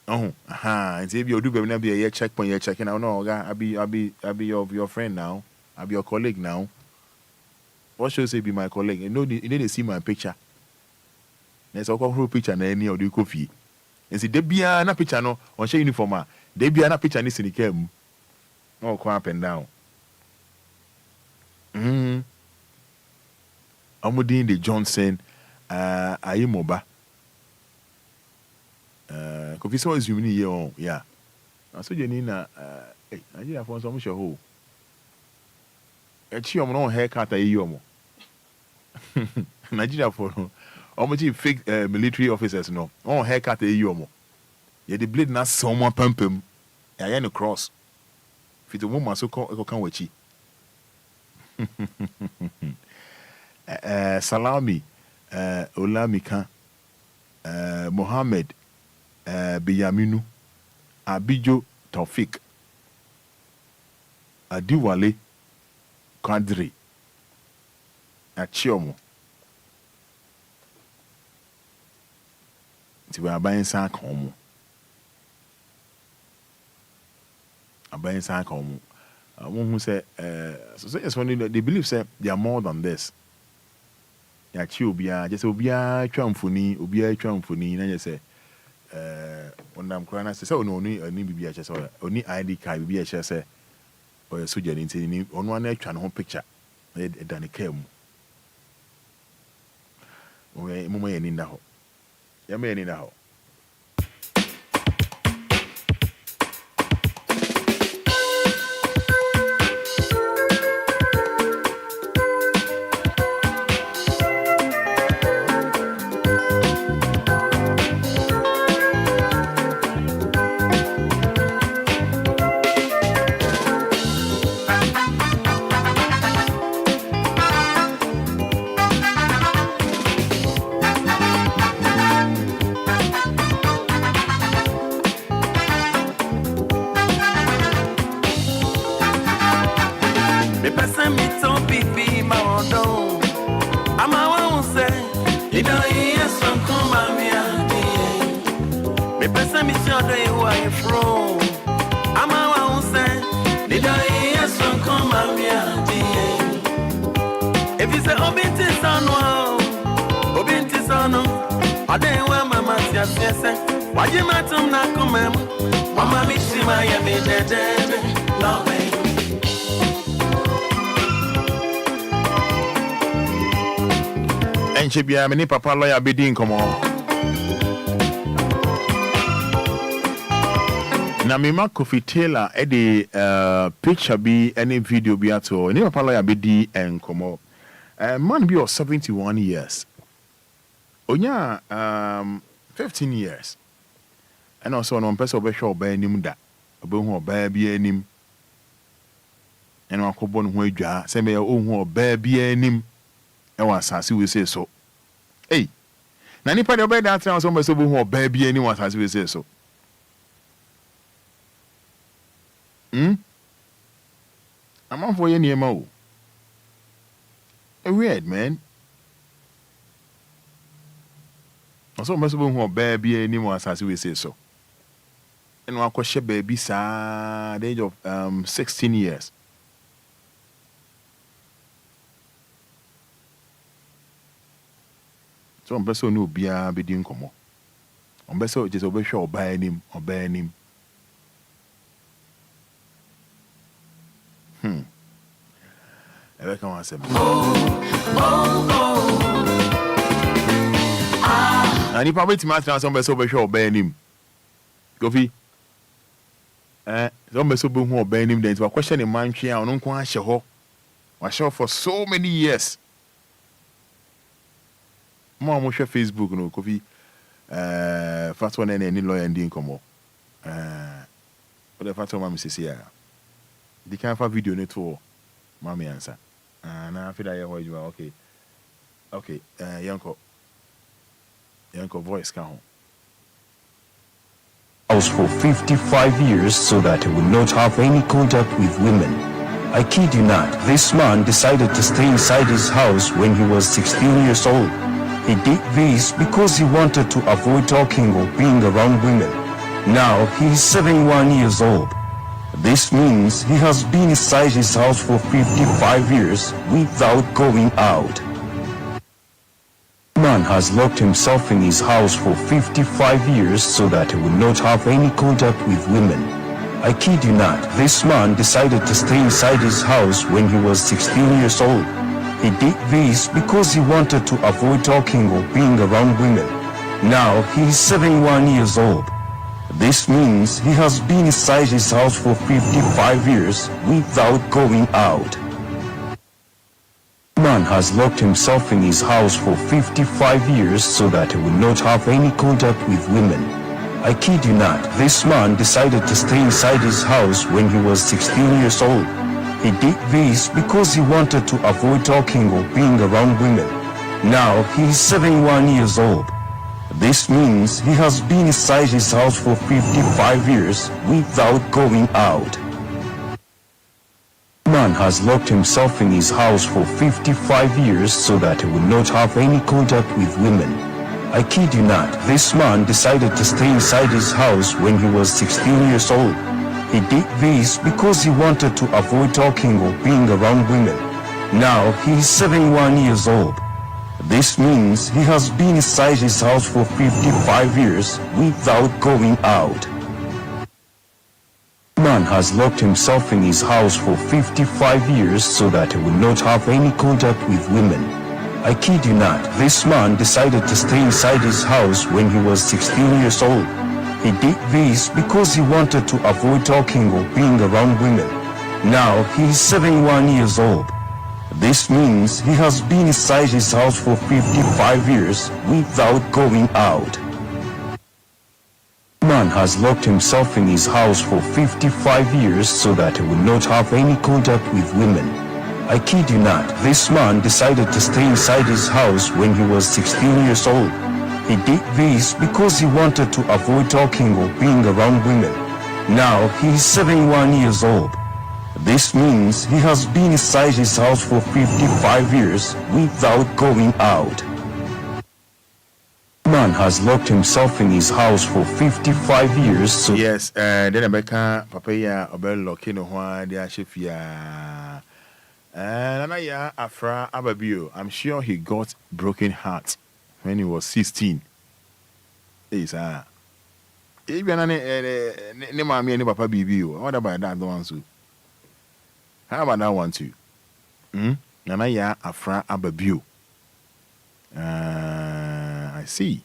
Oh, aha, and say be odu be na be a checkpoint you checking out no oga I be your friend now. I be your colleague now. What should say be my colleague? You know they see my picture. There's a whole picture na any of the coffee. And see, they be na picture no on share uniform. They be na picture ni sini mu. Oh, come up and down. Amudin the Johnson, Ayimoba. Coffee so is uni year yeah. So you need na Nigeria for some show. Echi no haircut ayomo. Nigeria for almost fake military officers no. On haircut ayomo. Ye the blade na someone pampem. Ya no cross. Fit the woman so kan wachi. Salami Olamika Mohammed Biyaminu Abijo Taufik Adiwale Kadri Achiomo Tiwe abayin san kan mu who say so yes when they believe say they are more than this. Ya chi Obia just Obia twa mfoni na say onam kra na say oni bibia che say oni ID card bibia che say o so jani ni onu na atwa no picture e dane kam o mo ye ni nda ho ya me ni nda ho. Bia many papa lawyer bidding come on. Na me ma Kofi Taylor picture be any video be at all. Any papa lawyer bidding and come on. Man be of 71 years. Onya 15 years. And also no person be sure be nim da. Obe hu oba bi anim. And akobɔ no ho adwa se me hu oba bi anim. E wa asase we say so. Hey, na nipa de obey that trans so so bu hu oba bi anim wa asase we say so. I'm for any mo. Weird man. Also must be who baby any more as we say so. And one question baby sa the age of 16 years. So I'm person no bia be din komo. I'm person just obey sure obey him. I come and say. And if I wait to master some person obey sure obey him. Kofi. Some person who obey him. Then it's a question in mind. She and uncle Asheho. Was sure for so many years. Mom share Facebook no Kofi. First one any lawyer and didn't come up. But the first one says here. The kind of video net for mommy answer. And I feel that you are okay. Okay, Yanko. Yanko voice count. House for 55 years so that he would not have any contact with women. I kid you not, this man decided to stay inside his house when he was 16 years old. He did this because he wanted to avoid talking or being around women. Now he is 71 years old. This means he has been inside his house for 55 years without going out. Man has locked himself in his house for 55 years so that he would not have any contact with women. I kid you not, this man decided to stay inside his house when he was 16 years old. He did this because he wanted to avoid talking or being around women. Now he is 71 years old. This means he has been inside his house for 55 years without going out. Man has locked himself in his house for 55 years so that he would not have any contact with women. I kid you not, this man decided to stay inside his house when he was 16 years old. He did this because he wanted to avoid talking or being around women. Now he is 71 years old. This means he has been inside his house for 55 years without going out. Man has locked himself in his house for 55 years so that he would not have any contact with women. I kid you not, this man decided to stay inside his house when he was 16 years old. He did this because he wanted to avoid talking or being around women. Now he is 71 years old. This means he has been inside his house for 55 years without going out. Man has locked himself in his house for 55 years so that he would not have any contact with women. I kid you not, this man decided to stay inside his house when he was 16 years old. He did this because he wanted to avoid talking or being around women. Now he is 71 years old. This means he has been inside his house for 55 years without going out. Man has locked himself in his house for 55 years so that he would not have any contact with women. I kid you not, this man decided to stay inside his house when he was 16 years old. He did this because he wanted to avoid talking or being around women. Now he is 71 years old. This means he has been inside his house for 55 years without going out. Man has locked himself in his house for 55 years. So yes, then America Papaya Obel Lokino Juan de Ashifia. Nana Afra Ababio. I'm sure he got broken heart when he was 16. Is even any mammy and papa BB. What about that one too? How about that one too? Nana Afra Ababio. I see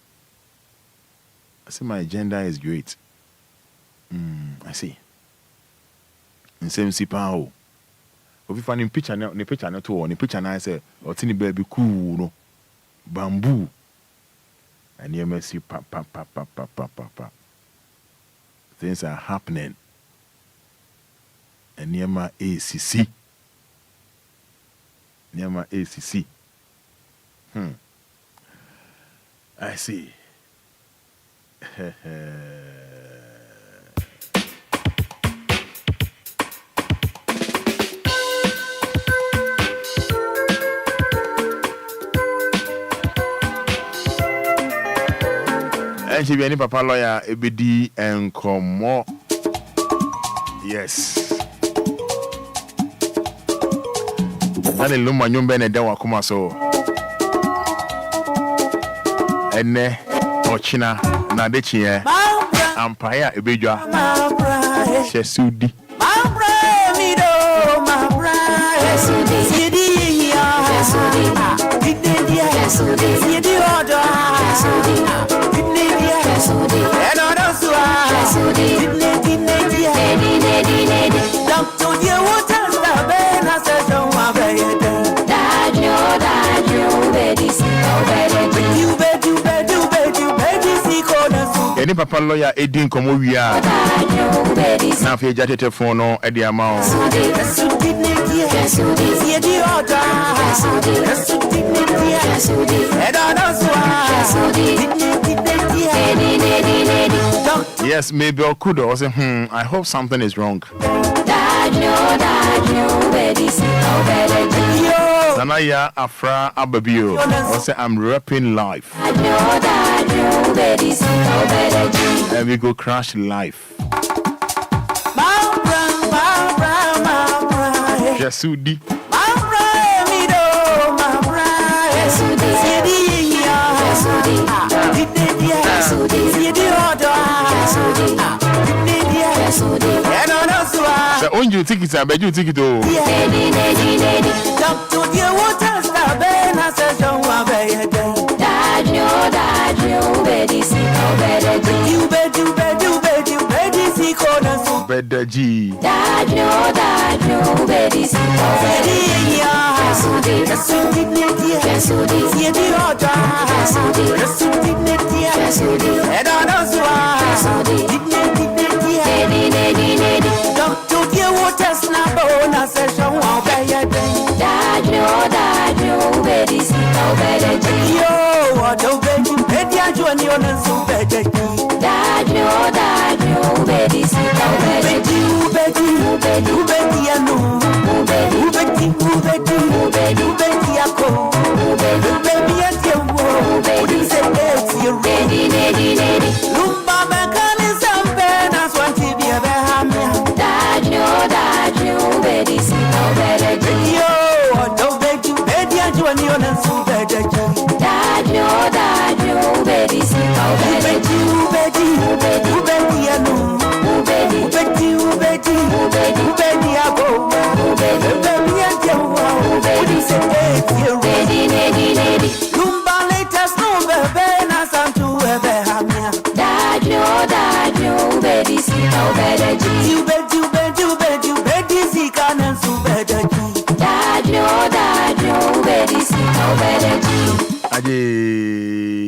my agenda is great. I see. In same sipao. If you find in picture now, the picture not to, the picture now say, or tiny baby cool, no bamboo. And you may see pap. Things are happening. And near my ACC. I see. And she be any papa lawyer, ebedi and come. Yes. Nani Lumba nyumba ne dewa kuma so. Ene ochina na dechiye ampaya ebedwa Shesudi any papa lawyer Edin komo wia na fe jatete phone no e de ama o Yes, maybe or could or say, I hope something is wrong. Sanaya Afra Ababio. Or say, I'm rapping life. And we go crash life. Jasudi. So on you ticket, I bet you ticket. Better G.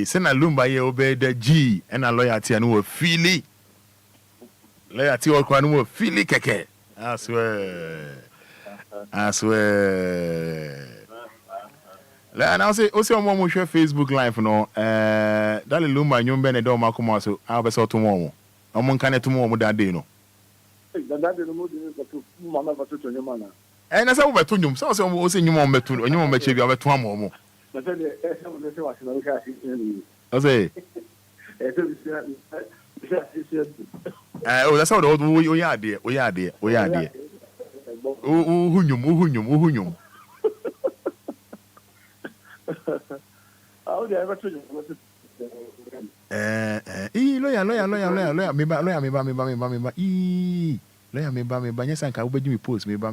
Sena Lumba ye obey the G and a loyalty and we feel it. Loyalty or can we feel it keke. I swear. And I'll say also on one share Facebook live no Dali Lumba and Yum Benedor Makuma so I'll be so tomorrow. I'm one kind of tomorrow that day no. And as I were to you, so also saying you want to you want to check your two more. I say, oh, that's how the old we are dear. Uhunyum. How did I ever tell you? Lawyer, yes, I can obey you post me, ba.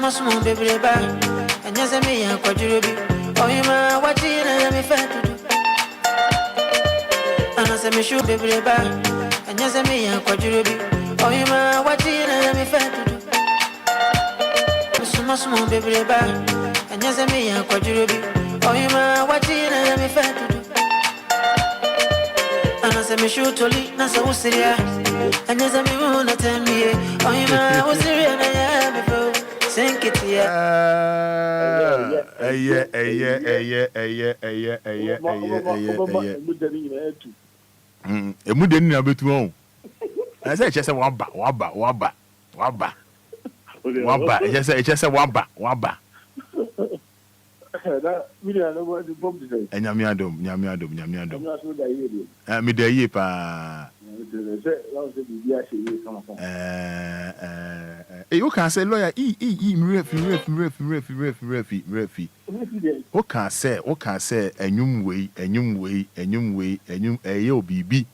Small baby, and yes, I may have quadrubi. Oh, you ma, what did I me fat to do? And as I may shoot baby, and yes, I may have quadrubi. Oh, you ma, what did I me fat to do? Small baby, and yes, I may have quadrubi. Oh, you ma, what did I me fat to do? And as I may shoot to lead, Nasa was serious, and yes, I may want to tell me. Oh, you ma, was serious, and I am before. Thank it, yeah. I said, just a wabba. Just a wabba. And Yamiadum. Me de yepa. You can say lawyer refi. What can say enyum way ayo bibi.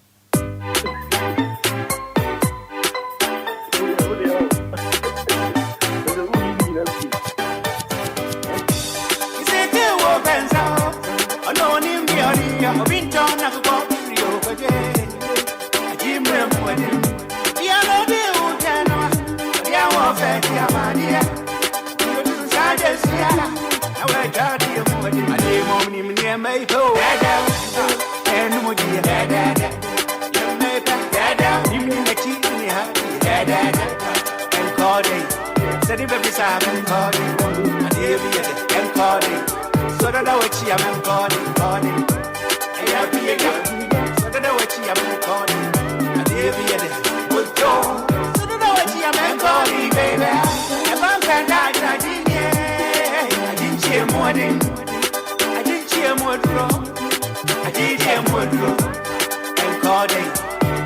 Said the baby say I'm calling, and every I'm calling. So that I watch you, I'm calling. Hey, I'll be again. So that I watch you, I'm calling, and every good job. So that I watch you, I'm calling, baby. If I'm can't I didn't cheer more than I didn't cheer more draw. I did cheer more draw. I'm calling.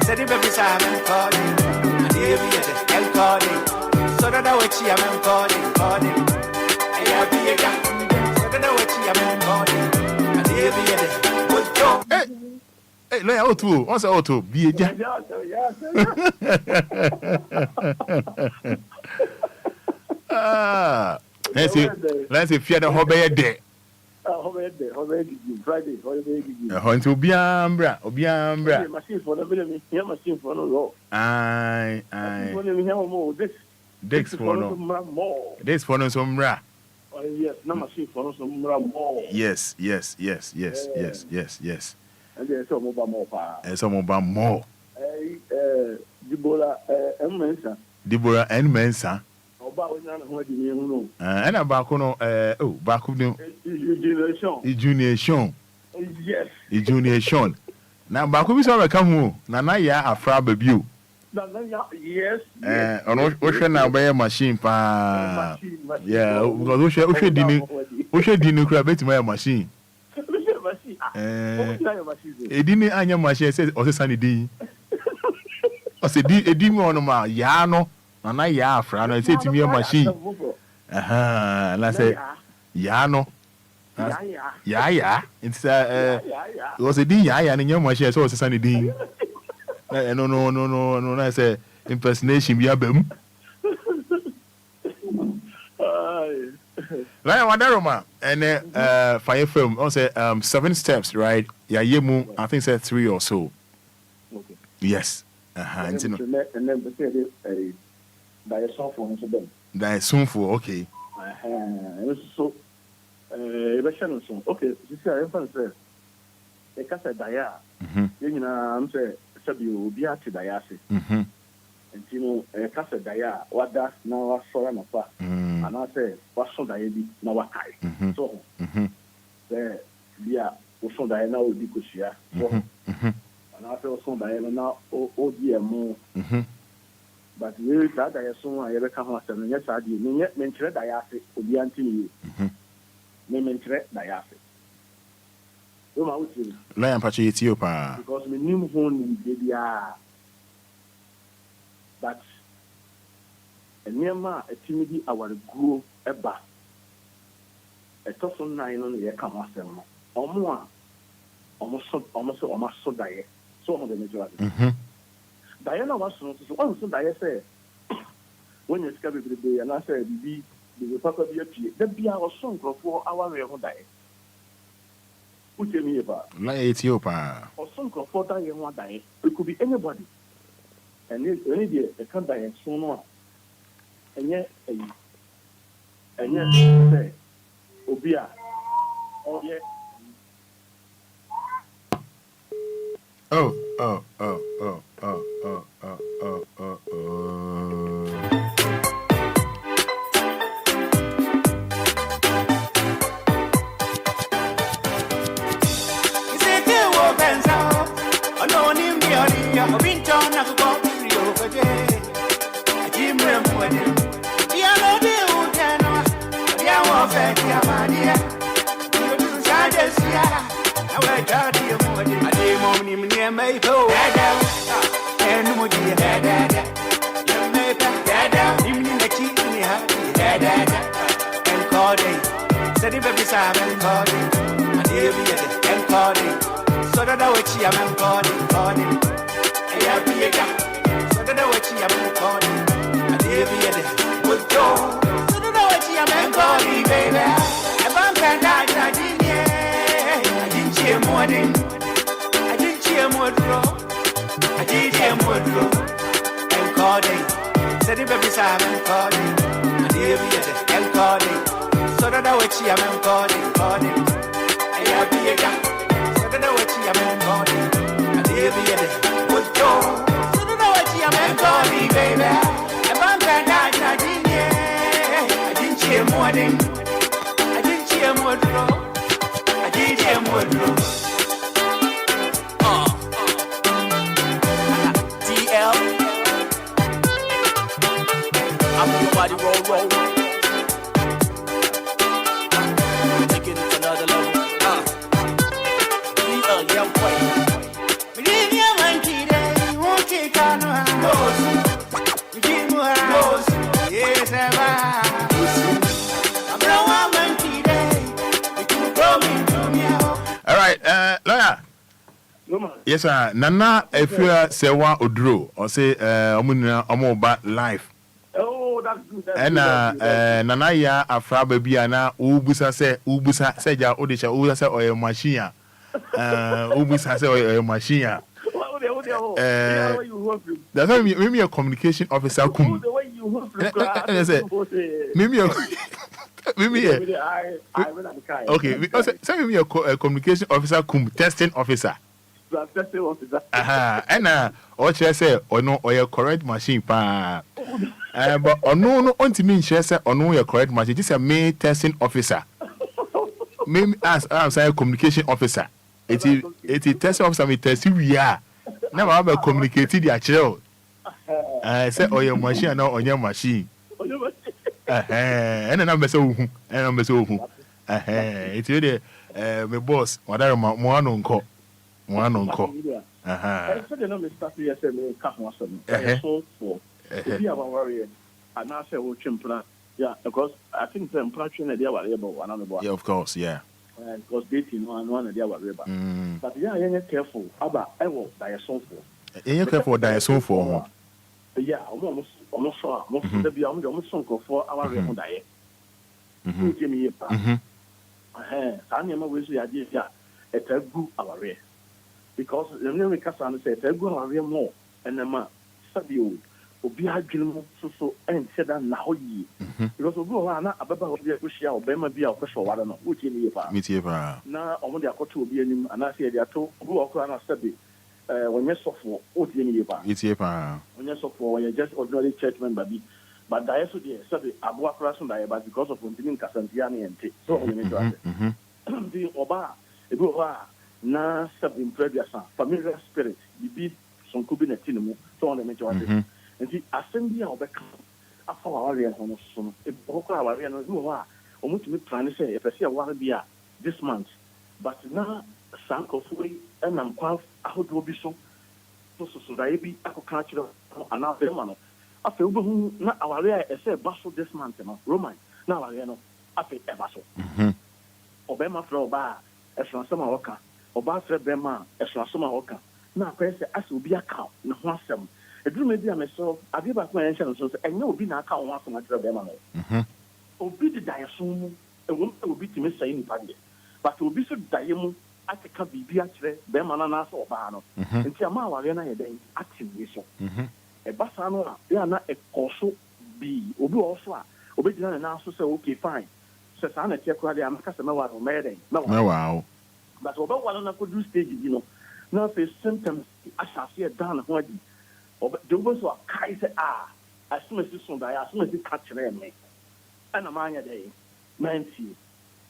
Said the baby say I'm calling, and every I'm calling. So that I watch you, I'm calling. Hey, I'll be again. Hey, no, auto. What's auto? Be a jack. Let's see if you're the hobby day. Friday. Hunter Obiambra. Machine for the machine for no. Aye. This for no some ra. Yes, no machine for some more. Yes. And there's some more. And some more. Deborah and Mensa. And about Junior Sean. Yes. Junior Sean. Now, Baku is all come home. Nana, ya a fra baby. Yes. On ocean now by a machine. Yeah, because Osha didn't grab it to my machine. A dinner and your machine says, or the sunny D. I said, a demon on my yano, and I ya fra, I said to me a machine. And I said, Yano. Yeah. It's it was a D, and in your machine, so it's a sunny D. No, I say impersonation, be a boom. Like Wadaroma and fire film, also 7 steps, right? Yeah, yemu, I think it's 3 or so. Okay. Yes. And then we say that is soft for them. That is soon for okay. So, okay, this is a say, a cassa dia. You know, I'm saying, Obia to Diasi. And you know, a cassa dia, what does now a foreign affair? And I say, what should I be now? What I so there be a so Diana will be Kushia. And I feel so Diana now, oh dear, more. But we that I assume I ever come out and yes, I did. Yet, mention Diasi, Obianti, you. Mention Diasi. Lion Pachi Ethiopia. Because we knew who did but a near a timidity our grow a bar. A toss on 9 on the come after or more. Almost so die. So on the majority. Diana was so die say when you discover the day and I said the papa be a P. The beer was song for 4 hours or die. Who tell me about? Like Ethiopia. Or some comfort that you want die. It could be anybody. And any day, a can't die and so on. And yet, say, Obia. Oh, yeah. Oh. So that I watch you, I'm calling. Hey, I'll be again. So that I watch you, I'm calling. And every other good job. So that I watch you, I'm calling, baby. If I'm I didn't cheer more than I didn't cheer more draw. I did cheer more draw. I'm calling. Said the baby say I'm calling. And every other I'm calling. So that I watch you, I'm calling. Hey, I'll be again. I'm calling, and every other good job. So don't know what I'm calling, baby. If I'm I body roll, roll. Take it to another level. We are young boy. We give you one today, you won't take on no house. We give you a house. Yes, I'm one today. We could go into me. All right, lawyer. Yes, sir. Nana, if you are Sewa Odro, or say, Omoba life. Oh, that's good. And Nana ya afra baby ana ubusa se ja odisha ubusa se oyo machine. Ubusa se oyo machine. That's why maybe a communication officer kum. Okay, because say maybe a communication officer kum, testing officer. And or say or no or your correct machine pa. But or no mean say or no your correct machine. This is a main testing officer. Maybe as I'm saying communication officer. It's testing officer. Me test we are. Never have a communicated their child. I say or your machine or on your machine. And then I'm so it's really my boss. Whatever more uncle. One uncle. I said, you know, Mr. PSM, so for be our warrior. And I say, yeah, because I think the impression that they were able one on the board. Yeah, of course, yeah. Because dating one they were able. But yeah, you're careful about I will die a song for. You're careful, die a song for. Yeah, almost the beyond almost song for our real diet. Give me a part. I never wish the idea it's a good our rear. Because the name Cassan said, I go a real more, and the man, Sabio, Obia Gilmo, so, and said that now ye. Because we go on about the Bushia or Bema be a special one, which in the part. Now, only a quarter will be in, and I say they are told, who are going to study when you're software, what in the part. It's a part. When you're software, when you're just ordinary church member, but the yesterday, study Abua Person, but because of continuing Cassantiani and take. So, the Oba, it go na sabin previous familiar spirit be some could be na tinimu so on the major and the assembly of the afa warrior hono so e boko warrior no wa omutumi plan say if I see a warrior this month but na sanko foi and am kwa ahodo bi so da bi akoka kiro ana be ma no afa obehu na warrior e say baso this month no roman na warrior no afa e baso obema fro ba e fransama waka Oba fre bema eslasoma hoka na kwese ase obi aka ne ho asem eduruma bi ameso ade ba ko enche no so enye obi na aka ho asem atre bema no obi di dayeso mu ewom obi timi sai ni pande but obi so daye mu ateka bibi atre bema na na so oba no nti ama aware na ye den atimi so e basa no a ya na ekoso bi obi also a obi gina na so say okay fine so sa na tie kwa de amaka se mewa no meden mewa but about one on a good stage, you know. Now, for symptoms, I shall see a down of what the ones who are Kaiser are as soon as this one die, as soon as you catch them. And a man a day, 90.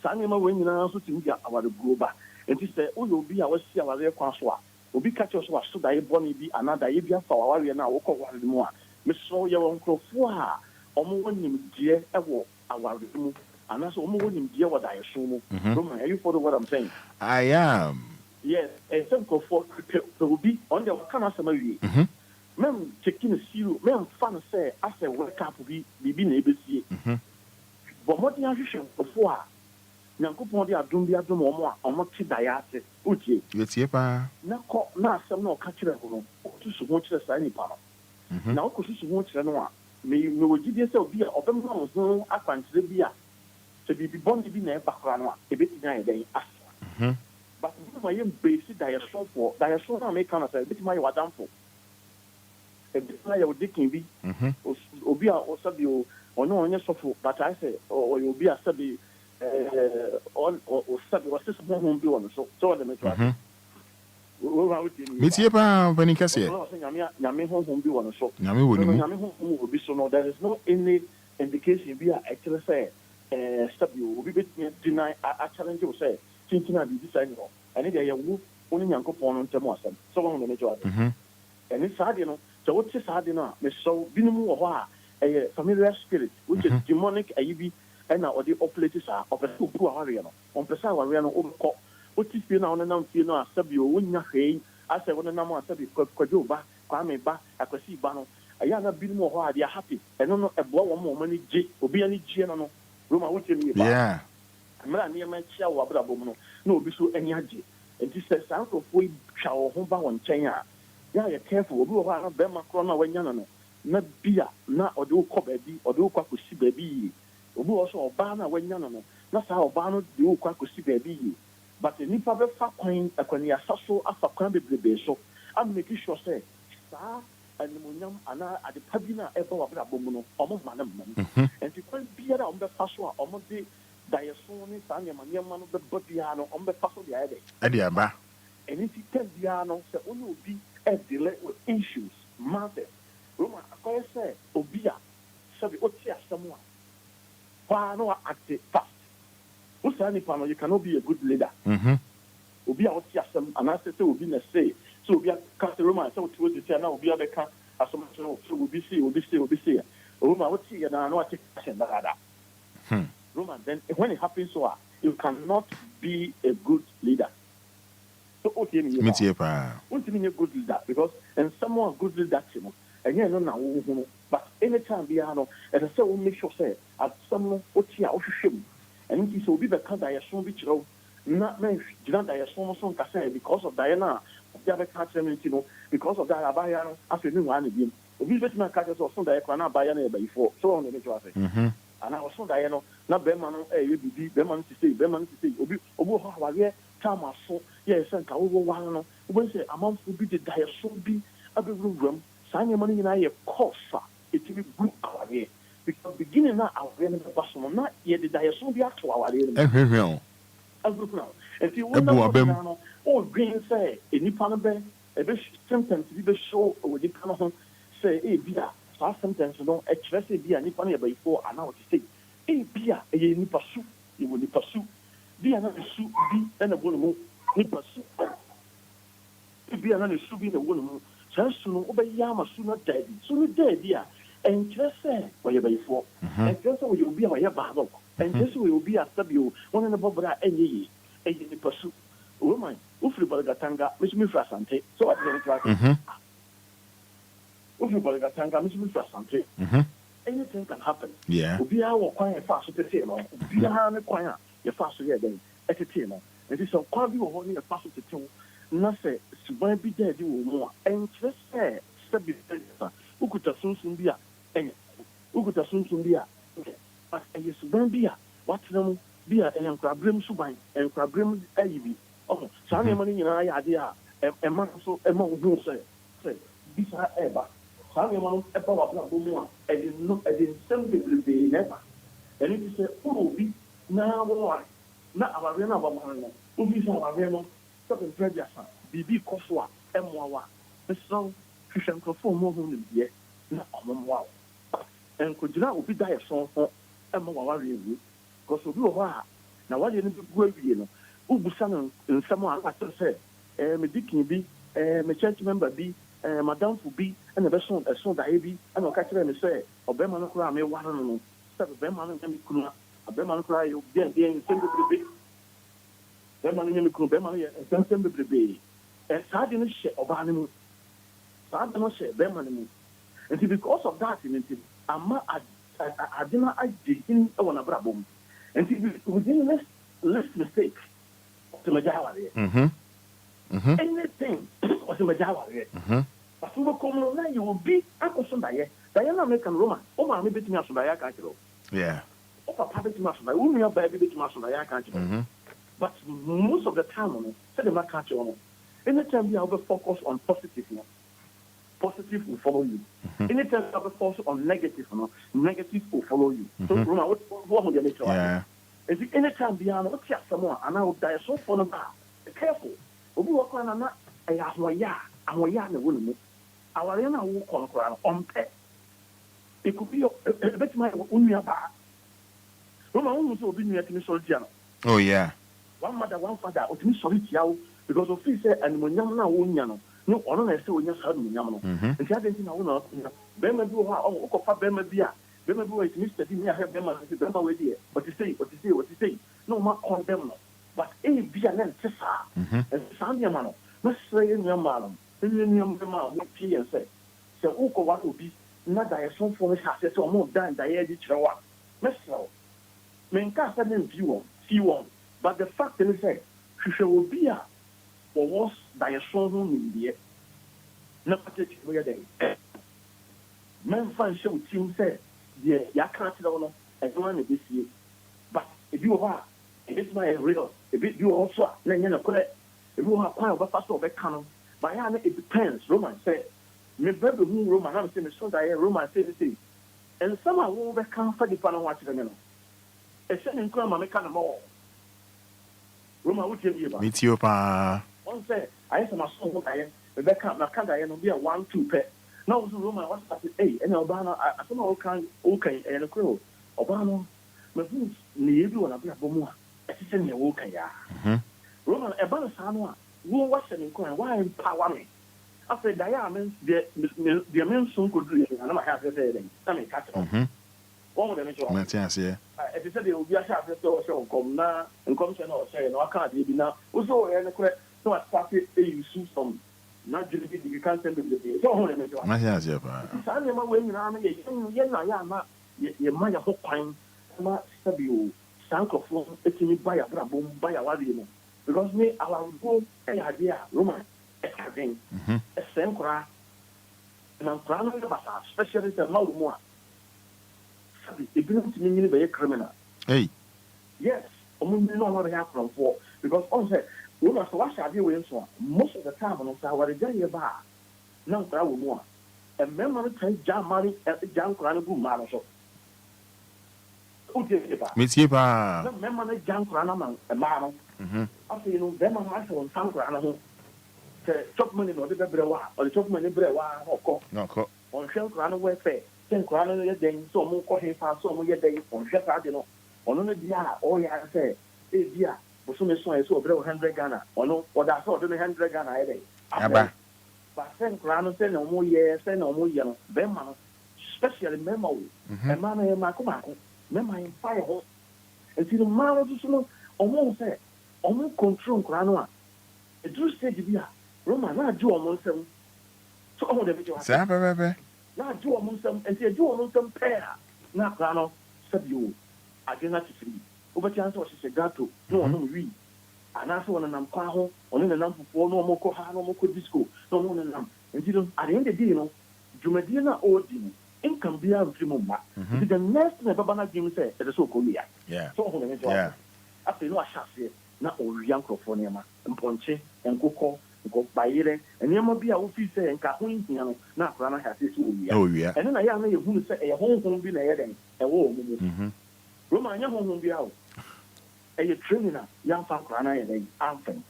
Sanima when you also to me about the global. And he said, oh, you'll be our see our real consola. Will be catch us what should I bonny be another Ibia for our warrior now, walk over the more. Miss Saw your uncle for her, or more him dear, ever our remove. And that's almost dear what I assume. Are you follow what I'm saying? I am. Yes, a simple for will be on the kind summary. Men checking a seal, men fun say, after work up be able to see. But what the assumption before Yankupon the Adumbia Dumomo, or not to diate, Uchi. It's here, pa. Now, some no catch it to so much as any panel. Now, because you want to know, may you give yourself beer or them no, I find the beer. So be born to be near background, a bit in a day after. But my basic diaspora for diaspora make kind of a bit my wadam for. A bit like your dicking be Obia or Sabio or no one so for, but I say, or you'll be a Sabi or Sabi or sister won't be on so let me try. Meet you when you can see it. Yami home be on a shop. Yami will be so no, there is no any indication we are actually saying. Stop you, we deny a challenge you say, thinking I'll be deciding on. And if they are only young upon on Tamosan, so on the major. And it's hard, you know. So what's this hard enough? Miss so Binu or a familiar spirit, which is demonic, and now the operators are of a super ariano. On Pesa Ariano, Overco, what is being on and you know, Sabio, Winya Hay, I said, when a number of Sabi, Quadoba, Kwame Ba, Akasi Bano, a yana bit more hard, they are happy, and no, a blow more money, Obi, Giano, Roma, what you mean? Yeah. I'm not near my chair, Wabrabono, no, be so any aji. And this says, out of we shall home on China. Yeah, you're careful, we will have Bema Crona when Yanano, not beer, not or do cobby, or do quakusi baby. We also Obana when Yanano, not how Obano do quakusi baby. But the Nipa Faquin, a Quania Sasso, a Facambi Bebeso, I'm making sure, say, Star and Munyam, and I at the Pabina ever of Rabomono, almost Madam. And you can't be on the Fasua, almost the Diasoni, Sanya, Maniaman of the Botiano, on the Faso the Ade. Adiaba. And if you tell Diano, say, only will be a delay with issues, matters. Roma, I say, Obia, Sabi Otia, someone. Pano acted fast. Who's any panel, you cannot be a good leader. Obia Otia, some, and I say, will be a say. So Obia, Castle Roma, so to the say, now Obia Becca, as so much, so will be see. Roma, what's here, and I know I take action, Roma, then when it happens, so you cannot be a good leader. So, okay, you want to be a good leader because and someone good leader, and you know now, but anytime we are no, and I say we make sure say at someone what here or shame, and it is will be the kind I assume which row not men didn't I assume some can say because of Diana, the other country, you know, because of that I buy after new one again. We bet my catches or some that I cannot buy any before, so on the way. And I was so Diana, not Berman, Berman to say, Obu, how are time I saw, yes, and Kawo Wano, when say a month will be the dire so be a big room, sign your money in a course, it will be good our way. Because beginning now, our enemy person, not yet the dire so be actual our enemy. And if you want to all green say, any panel, a bit sentence, be show with the panel, say, a beer. Sometimes you know, expressly be a nippon before and now to say, a beer, a nippersu, you will nippersu, be another soup, be and a woman, nippersu. Be another soup in a woman, so soon obey Yama sooner dead, sooner dead, dear, and just say, where you before, and just so you'll be a battle, and just will be a W, one and above that any, a nippersu. Woman, Ufribalgatanga, which me for Sante, so I don't anything can happen. Yeah. Obia will quiet fast to say, Obia quiet, your fast here then, at a table. And this is quite you holding a fast to two. Nothing, so be dead you more. And just say, Sabi, who could assume be a, and who could assume be a, but a yes, don't be a, what's them be a, and crabrim subine, and crabrim AV. Oh, Sunday morning in I idea, a month so a month who say, these are ever. Someone about Lumba, and in some people they never. And it is a movie now, not our arena of one, movies of arena, something very BB Koswa, M1. The song, Christian perform more than the year, not on wow. And could you not be dire song for M1 because we were now what you need to go, you know, Ubusan and someone like to say, me dicking be, me church member be. Madame Fubi and the best one, a son that heavy, and I'll catch them and say, Obama cry, me one, step of Beman and Kuna, a Beman cry, you'll be in Simple Baby. Beman and Beman and Simple Baby. And Sergeant share of animal. Sergeant share Beman. And because of that, I didn't I did in a one abram. And within less mistake to Majawari. Anything was a Majawari. But we will come on, you will be Uncle Sunday. Diana American Roman. Oh, my, maybe to me, I can't. Yeah. Oh, Papa, to Master, I won't have baby to Master, I can't. But most of the time, say the man can't. Anytime you have a focus on positive, positive will follow you. Anytime you have a focus on negative, negative will follow you. So, Roman, what would you make sure? Yeah. Anytime you are not someone, and I will die so far about. Careful. We walk on a Yahweh, our young woman. Our arena will call on pet. It could be a bit my own about. Roman will be near to me, Soldier. Oh, yeah. One mother, one father, or to me, Solitiao, because of this, and when young now, no ono na se onya sa no nyam no nti adenti na wo na be ma bi wo ha o ko fa be ma bi a be ma bi wo it Mr. Di me have be ma we dey what you say no ma condemn no but bi a na nte sa san ya ma no na sre ye nyam ma no nyam ma wo pie say se wo ko wa obi na da ye so fo me ha se o mo dan da ye di kire wa mesro men ka sa nem fi won but the fact is say hwehwe obi a was da ye so ho nimdie na patete wo ye dey men fan show team say the ya can't tell no e no na be sie but if you are it's my real if you also na nya na kore if you have kwa ba pass over can but ya na it depends Roman say me baby who Roman na say me so da ye Roman say and some are over can for the panel watch them no e say nko ma me kan mo Roman what you ba meet you pa on say I say my son da ye me can na kan da ye no be 1 2 pe now so Roman what say eh and Obana I some all can okay and ko Obana me fu ni ebi wona be abomu a e say ne wo kan ya Roman e ba na sa no a wo wa se nko an why empower me after that, I mean, the men soon could do it, and I'm happy to say them. I mean, catch them. One of them is wrong. Yeah. If you said they will be a shop, so come now, and come to no say, no, I can't be now. Also, and the correct, so I started a use some, not just you can't send them the day. So, one of them is wrong. Yeah. Sunday, my way, you might have hope time, my stable, Sankophone, it's me buy a brabum, buy a wadino. Because me, I will go, any idea, Roman. A same cry, and I'm crying about especially the loud more. It belongs to me by a criminal. Hey, yes, only know what happened for because on said, we must wash our view so most of the time on our day bar. Now, cry more. A memory can jam money at the jam crying boom, Marshall. meet you pa. Memory jam crying among a man. After you know, them on my phone, some crying. Chop money no de brewa or the chop money brewa oko on shell crown welfare ten crown ye den so mo ko he fa so mo ye den on shell ka de no ono no dia o ya say e dia bo so me so e so brewa 100 Ghana ono o da so de 100 Ghana e dey aba but ten crown say no mo ye no be ma no especially memo e ma na e ma ko mema in fire ho e ti no ma no so no omo say omo control crown a e do stage bia Roma na ju omo nsem so omo de bi wa sa bebe na ju omo nsem enti ju omo nsem pair na kra no sabio agena tifiri obeti anso se gato no ono wi ana so wona nam kwa ho ono na nam fufo no omo ko ha no omo ko disco no ono na nam enti no at the end of the day no jumadi na odi no income bia mfiri ma the next na baba na dream say e so ko lia so omo de bi wa after no ahase na owia nkrofo ne ma mponche enkokọ go bayire enema bi a wo fi se nka ho nhia no na akora na hase so owia ene na ya na ye hunu se e honhom bi na ye den e wo omumu Roma anya honhom bi a wo e ye training na ya fa akora na ye den amfen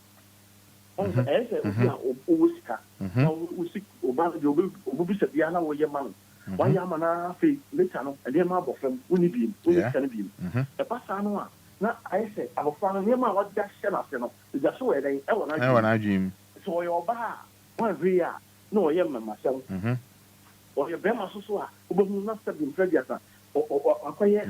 on e se obi a o sika na o sik o ba de obi se bia na wo ye ma no wa ya ma na fe later no e de ma bofem uni bi uni kan bi e pasa no a na I say abofra no nema wa da hye na se no ja so we den e wo na dream so your ba one ria no ye mama sel o ye be ma so a obohu na sabi mfradiasa o akoye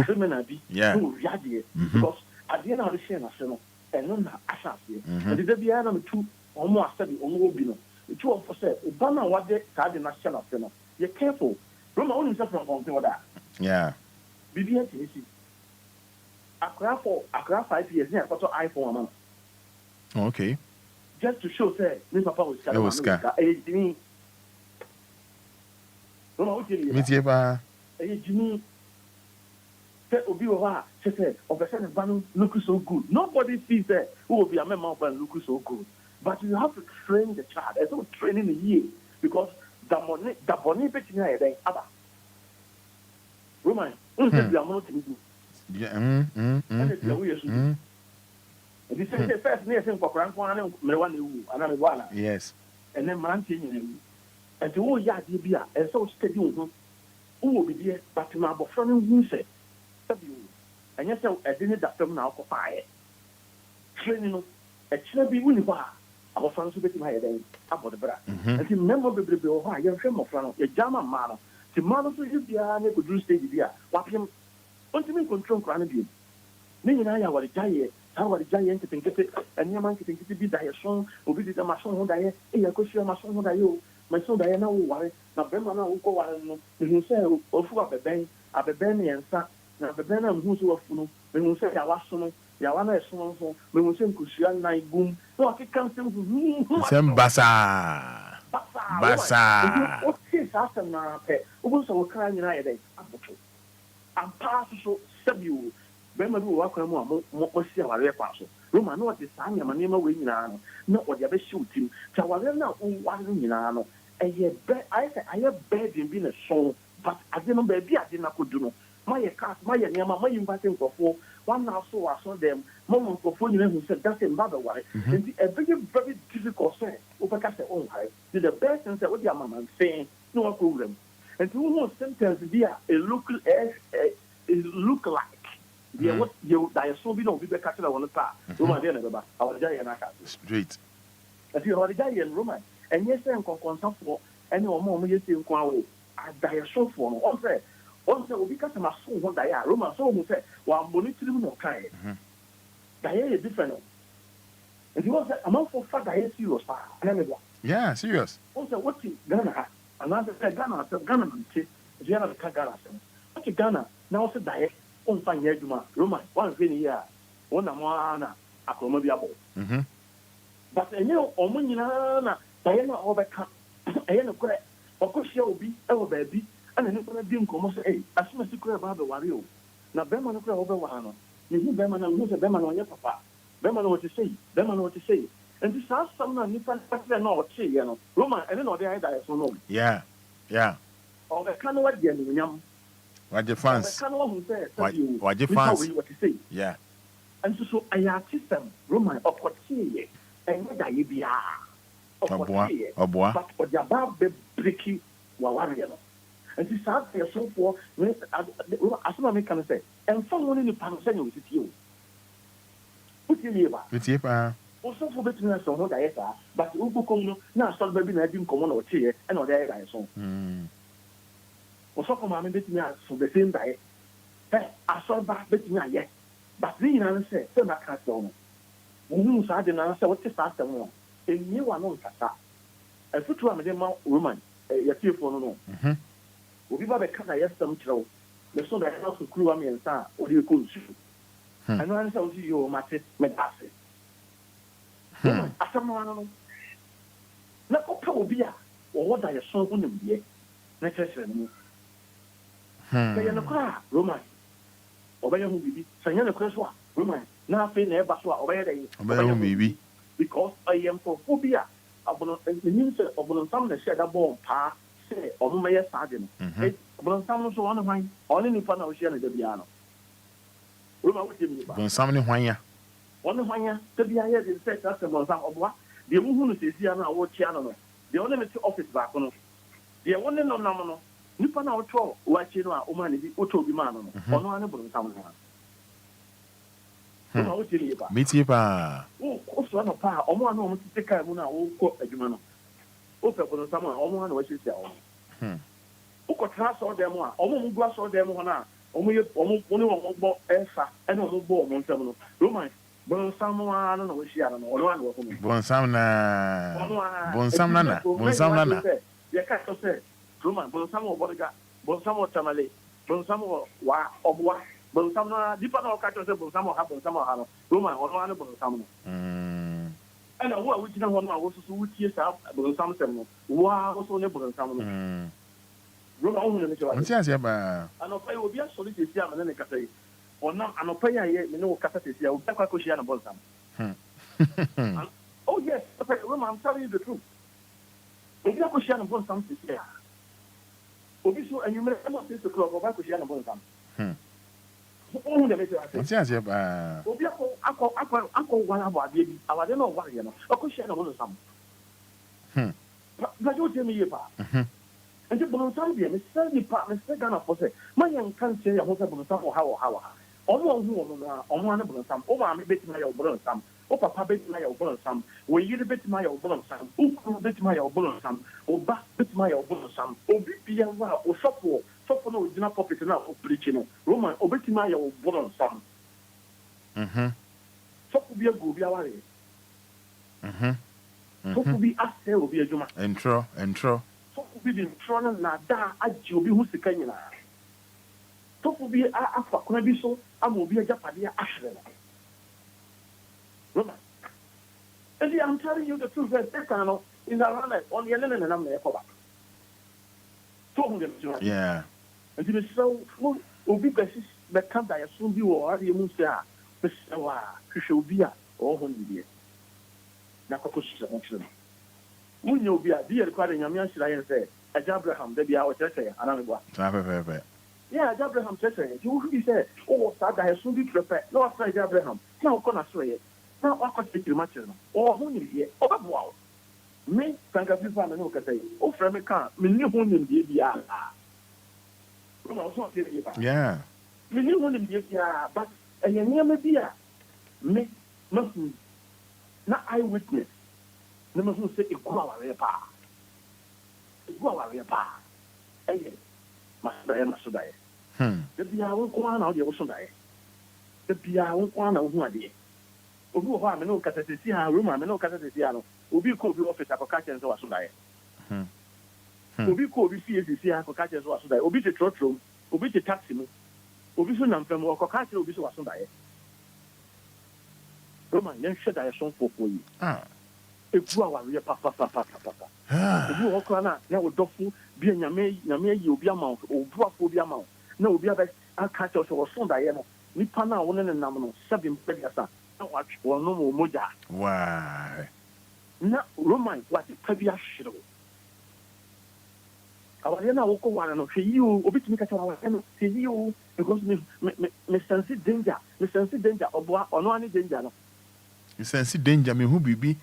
criminal bi no riade because ade na o share na se no eno na asase ade da bia na metu omo asabi omo obi no etu of say o ba na wade ka de na share na se no ye careful Roma only say from something oda bibi enti Accra 5 years now, got iPhone, man. Okay. Just to show, say, my papa was scared. Jimmy. No, Jimmy. Jimmy. Say, Obia, say, of a sudden, Banu look so good. Nobody sees that who will be a member of look so good. But you have to train the child. It's not training a year because the money between here and other. Roman, you are not to and it's the way you should. This is the first near thing for Cranquan and one. Yes. And then man changing and to all Yadibia and so steady who will be there, but to my friend who said, and yes, I didn't that film now for fire. Training a chubby winning bar. abɔfra nso bɛtumi ayɛ dɛn abɔ de bra nti mmɛma bebrebe wɔ hɔ a yɛhwɛ mmɔfra no yɛgyama mmaa no nti mmaa no nso yɛ biara ne kɔduru stage bi a wapem ɔntumi nkontrol nkora no bio ne nyinaa yɛ awaregyaeɛ saa awaregyaeɛ nketenkete nneɛma nketenkete bi da yɛ so obi di da maso ho daeɛ ɛyɛ akɔhyia maso ho daeɛ o maso daeɛ na woware na bɛrima no a wokɔware no mehu sɛ ɔfu abɛbɛn ne yɛnsa na abɛbɛn no a mehu sɛ wafu no mehu sɛ yɛawa so no yàwá náà ẹ̀sùn wọn fún mẹ̀wọ̀n sẹ́ nkùsùn náà igum náà wà kíkà ń sẹ́mu fún sẹ́mu basaa ó tí ì sáà sẹ́mu náà pẹ́ ó bó sọ wọ́n kára nyina yẹ dẹ́ abùtù àmpá soso sẹ́bi o bẹ́ẹ̀ma bí wọ́n wá kwan mu a mo si àwárí ẹ̀kọ́ àṣọ roma náà wọ́n ti sáà nyàmà nneɛma wọ̀ nyinaa no na wọ́n de abẹ́hyɛ òtí mu tí àwárí náà ó wá no nyinaa no ayɛ bɛɛ den bi na sɔn but ade no baabi ade na kodu no mayɛ cars mayɛ nneɛma mayɛ mbate nkɔfoɔ one house so was on them mama nkɔfoɔ nyinaa hu sɛ that's a mother ware nti ɛbɛyɛ very difficult sɛ wobɛka sɛ ɔnware nti the best thing sɛ wode amama mfɛn na wakɔ wura mu nti wohu symptoms bi a look like deɛ daeɛso bi na obi bɛka kyerɛ wɔ no paa roma deɛ na ɛbɛba awaregyaeɛ no aka straight nti awaregyaeɛ no roma ɛnyɛ sɛ nkɔnkɔnsafoɔ ɛne ɔma ɔmo yɛ sɛ nko awo adaeɛsofoɔ no ɔn sɛ obi kasa ma so ho daeɛ a roma sɛ ɔhu sɛ wɔambɔ ne tirim na ɔkaeɛ daeɛ yɛ different no nti wɔn sɛ amanfoɔ fa daeɛ serious paa ɛna ne boa yeah serious wɔn sɛ wɔte ghana ha anaasɛ sɛ ghana asɛm ghana nante nti yɛna bɛka ghana asɛm wɔte ghana na wɔsɛ daeɛ ɔmfa nyɛ adwuma roma wɔamfɛ ne yie a wɔnam a na akorɔma bi abɔ but ɛnyɛ ɔmo nyinaa na daeɛ no a wɔbɛka ɛyɛ no korɛ ɔkɔhyia obi ɛwɔ baabi ana nipa na di nkɔmɔ sɛ ɛyi asomasi kura ɛba abɛware o na bɛrima no kura ɔbɛware no mehu bɛrima no mehu sɛ bɛrima no ɔnyɛ papa bɛrima no wɔte sɛyi bɛrima no wɔte sɛyi nti saa asɛm no a nipa kyerɛ na ɔkyeeɛ no roma ɛne na ɔde ayɛ daeɛ so no yeah ɔbɛka no wagye animuonyam wagye fans ɔbɛka no wahu sɛ sɛbi o wagye fans nipa wei wɔte sɛyi yeah nso so ɛyɛ artistɛm roma ɔkɔkyeeɛ ɛnyɛ daeɛ biara ɔkɔkyeeɛ but ɔde aba bɛbreki wawareɛ no nti saa yɛsɔfoɔ asoma meka no sɛ ɛmfa wo ne nipa no sɛnea wɔsitie o wotie yie ba wotie paa ɔsɔfoɔ bɛtumi asɛ ho daeɛ saa but wobɔkɔm no na asɔre ba bi na adi nkɔmmɔ na ɔkyeeɛ ɛna ɔde ayɛ daeɛ so ɔsɔfoɔ maame bɛtumi aso the same daeɛ asɔre ba bɛtumi ayɛ but ne nyinaa no sɛ naka asɛw no wohunu saa de no sɛ wote saa asɛm no ɛnnye wa no nkasa afotuo a mede ma roman yɛtiefoɔ no no obi ba bɛka na yɛsɛm kyerɛ wo ne so da ɛna so kuruwa mmiɛnsa a wode ɛkɔ nsuo ɛno ara ne sɛ wosi yɛ mate meda ase asɛm no ano no na ɔpɛ obi a wɔwɔ da yɛso ho nimdeɛ na kyerɛkyerɛ no mu sɛ yɛ nokorɛ a roman ɔbɛyɛ ho biribi sɛ nyɛ nokorɛ so a roman na afei na ɛba so a ɔbɛyɛ dɛ ɔbɛyɛ ho biribi because ɛyɛ nkɔfoɔ bi a ɛnim sɛ ɔbɔnonsam na hyɛ da bɔɔ paa sɛ ɔmo mɛyɛ saa de no bɔnsam no so ɔne hwan ɔne nipa na ɔhyia no da biara no roma wotie mi ba bɔnsam ne hwan ya ɔne hwan ya da biara yɛ de sɛ kyerɛ sɛ bɔnsam ɔboa deɛ muhu no sɛsia no a wɔkyia no no deɛ ɔne me te office baako no deɛ wɔne no nam no nipa na ɔtɔ wakyi no a ɔma ne bi ɔtɔ bi maa no no ɔno ane bɔnsam no roma wotie mi ba metie paa wosɔ no paa ɔmo a na ɔmo tete kaa mu no a wɔkɔ adwuma no wopɛ bɔnsam a ɔmo a na wɔahyɛsia ɔmo wokɔtena asɔre mu a ɔmo mu gu asɔre mu hɔ no a ɔmo ne wɔn bɔ ɛfa ɛne ɔmo bɔ ɔmo nsɛm no roman bɔnsam ara no na wɔahyia no ɔno a na wɔkɔ mu bɔnsam nana yɛka sɛ sɛ roman bɔnsam wɔ bɔdega bɔnsam wɔ tamale bɔnsam wɔ ɔboa bɔnsam no nipa na ɔka kyerɛ sɛ bɔnsam wɔ ha no roman ɔno a ne bɔnsam no ɛna wo a wogyina hɔ no a wososo wotie saa bɔnsam sɛm no wo a woso ne bɔnsam no roma ohun ne kyerɛ nti asia ba anɔpa yi obi asɔre sesi a mene ne kasa yi ɔnam anɔpa yi a yɛ mene wo kasa sesi a obi akɔ akɔhyia no bɔnsam oh yes roma I'm telling you the truth obi akɔhyia no bɔnsam sesi a obi so anwummerɛ ɛma 6 o'clock ɔba akɔhyia no bɔnsam ohun ne kyerɛ nti asia ba obi akɔ ware abɔ adeɛ bi awade na ɔwareɛ no ɔkɔhyia no bɔnsam bɛgye wotie me yie paa nti bɔnsam deɛ mesɛ nipa mesɛ ghanafoɔ sɛ mayɛ nka nkyerɛ yɛ ho sɛ bɔnsam wɔ ha ɔmo ɔhu ɔmo no a ɔmo ane bɔnsam wo maame bɛtumi ayɛ wo bɔnsam O papa bet my old some, we you bet my old some, who bet my old some, or back bet my old some, or be a wow, or support, so for no dinner puppet enough of preaching, Roman, or bet my old some. So could be a good away. So could be a sale will be a juma. Intro. So could be the throne nada at Joby who's the Kenya. So could be a for be so, I will be a Japadia Ashland. Roman. And I'm telling you the truth, that Tekano is around on the island and I'm there for back. Yeah. And it is so, will be basis that can't die soon be or the Musa, the Sawa, Kushovia, or Hondia. Nakos, when you'll be a dear quite a young Sly and say, a Jabraham, there be our Tessa, and I'm going. Yeah, Jabraham Tessa, you will say, oh, Sada has soon be prepared. No, after Jabraham, now can I say it? Now I can speak much or who is here, oh, wow. Me, thank you for the look at say, oh, from a car, me new one in the Yeah. Me new one in the but a young dear. Me, nothing. Not eyewitness. No one say it go away, pa. It go away, pa. Eh, Master must die. The Bia won't go on out the ocean die. The Bia won't go on out one day. Obu ho ameno kasese ha room ameno kasese ha no obi ko obi office akoka chen so waso dae obi ko obi CACC akoka chen so waso dae obi te trotro obi te taxi mu obi so nam fam akoka chen obi so waso dae Roma yen hwe dae so fofo yi ebu aware pa obi ho kra na wo dofo bi nyame yi obi ama obu afo obi ama na obi aba aka chen so waso dae no nipa na wo ne nam no 7 mpediasa watch one no moja. Why? Na Roman what pabia shiro. Awariana woko wana no hwe yi o obi tumi ka chawa no hwe yi o because me sense danger oboa ono ani danger no. You sense danger me hu bibi.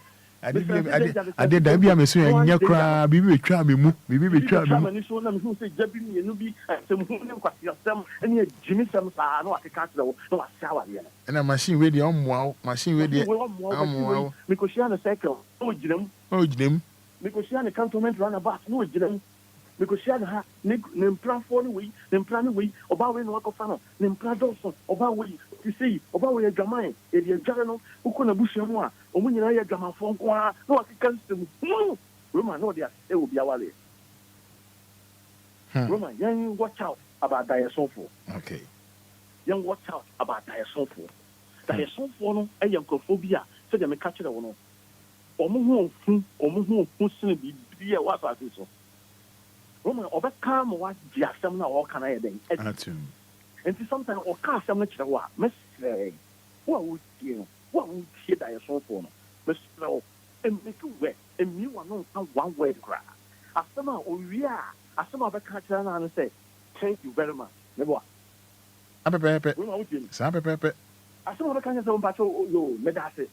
Ade da bia me so nya kra bibi betwa me mu ni so na me hu se jabi ni enu bi sem hu ne kwasi asem ene jimi sem sa na wakeka kire wo na wasa aware no na machine we dey omwa machine we dey omwa me ko shia na cycle o jinem me ko shia na cantonment runabout no jinem me ko shia na ha ne mpran fo ni we ne mpran ni we oba we no wakofa no ne mpran dɔso oba we ti sei oba we adwaman e dey adware no uko na buhia mu a omu nyina ye adwamanfo nko a na wakeka system Roman no dia e obi awale Roman yan watch out about diasofo okay yan watch out about diasofo no e yankophobia so dem ka kire wo no omu hu sene bi e wa fa so Roman obeka mo wa di asem na wo kana ye den and sometimes o ka asem na kire wo a mesre wo tie diasofo no mesre and make you wet and me one no one word cry asem a owia asem a obeka kire na no say thank you very much nebo apepepe sa apepepe asem a obeka kire so mpacho yo medase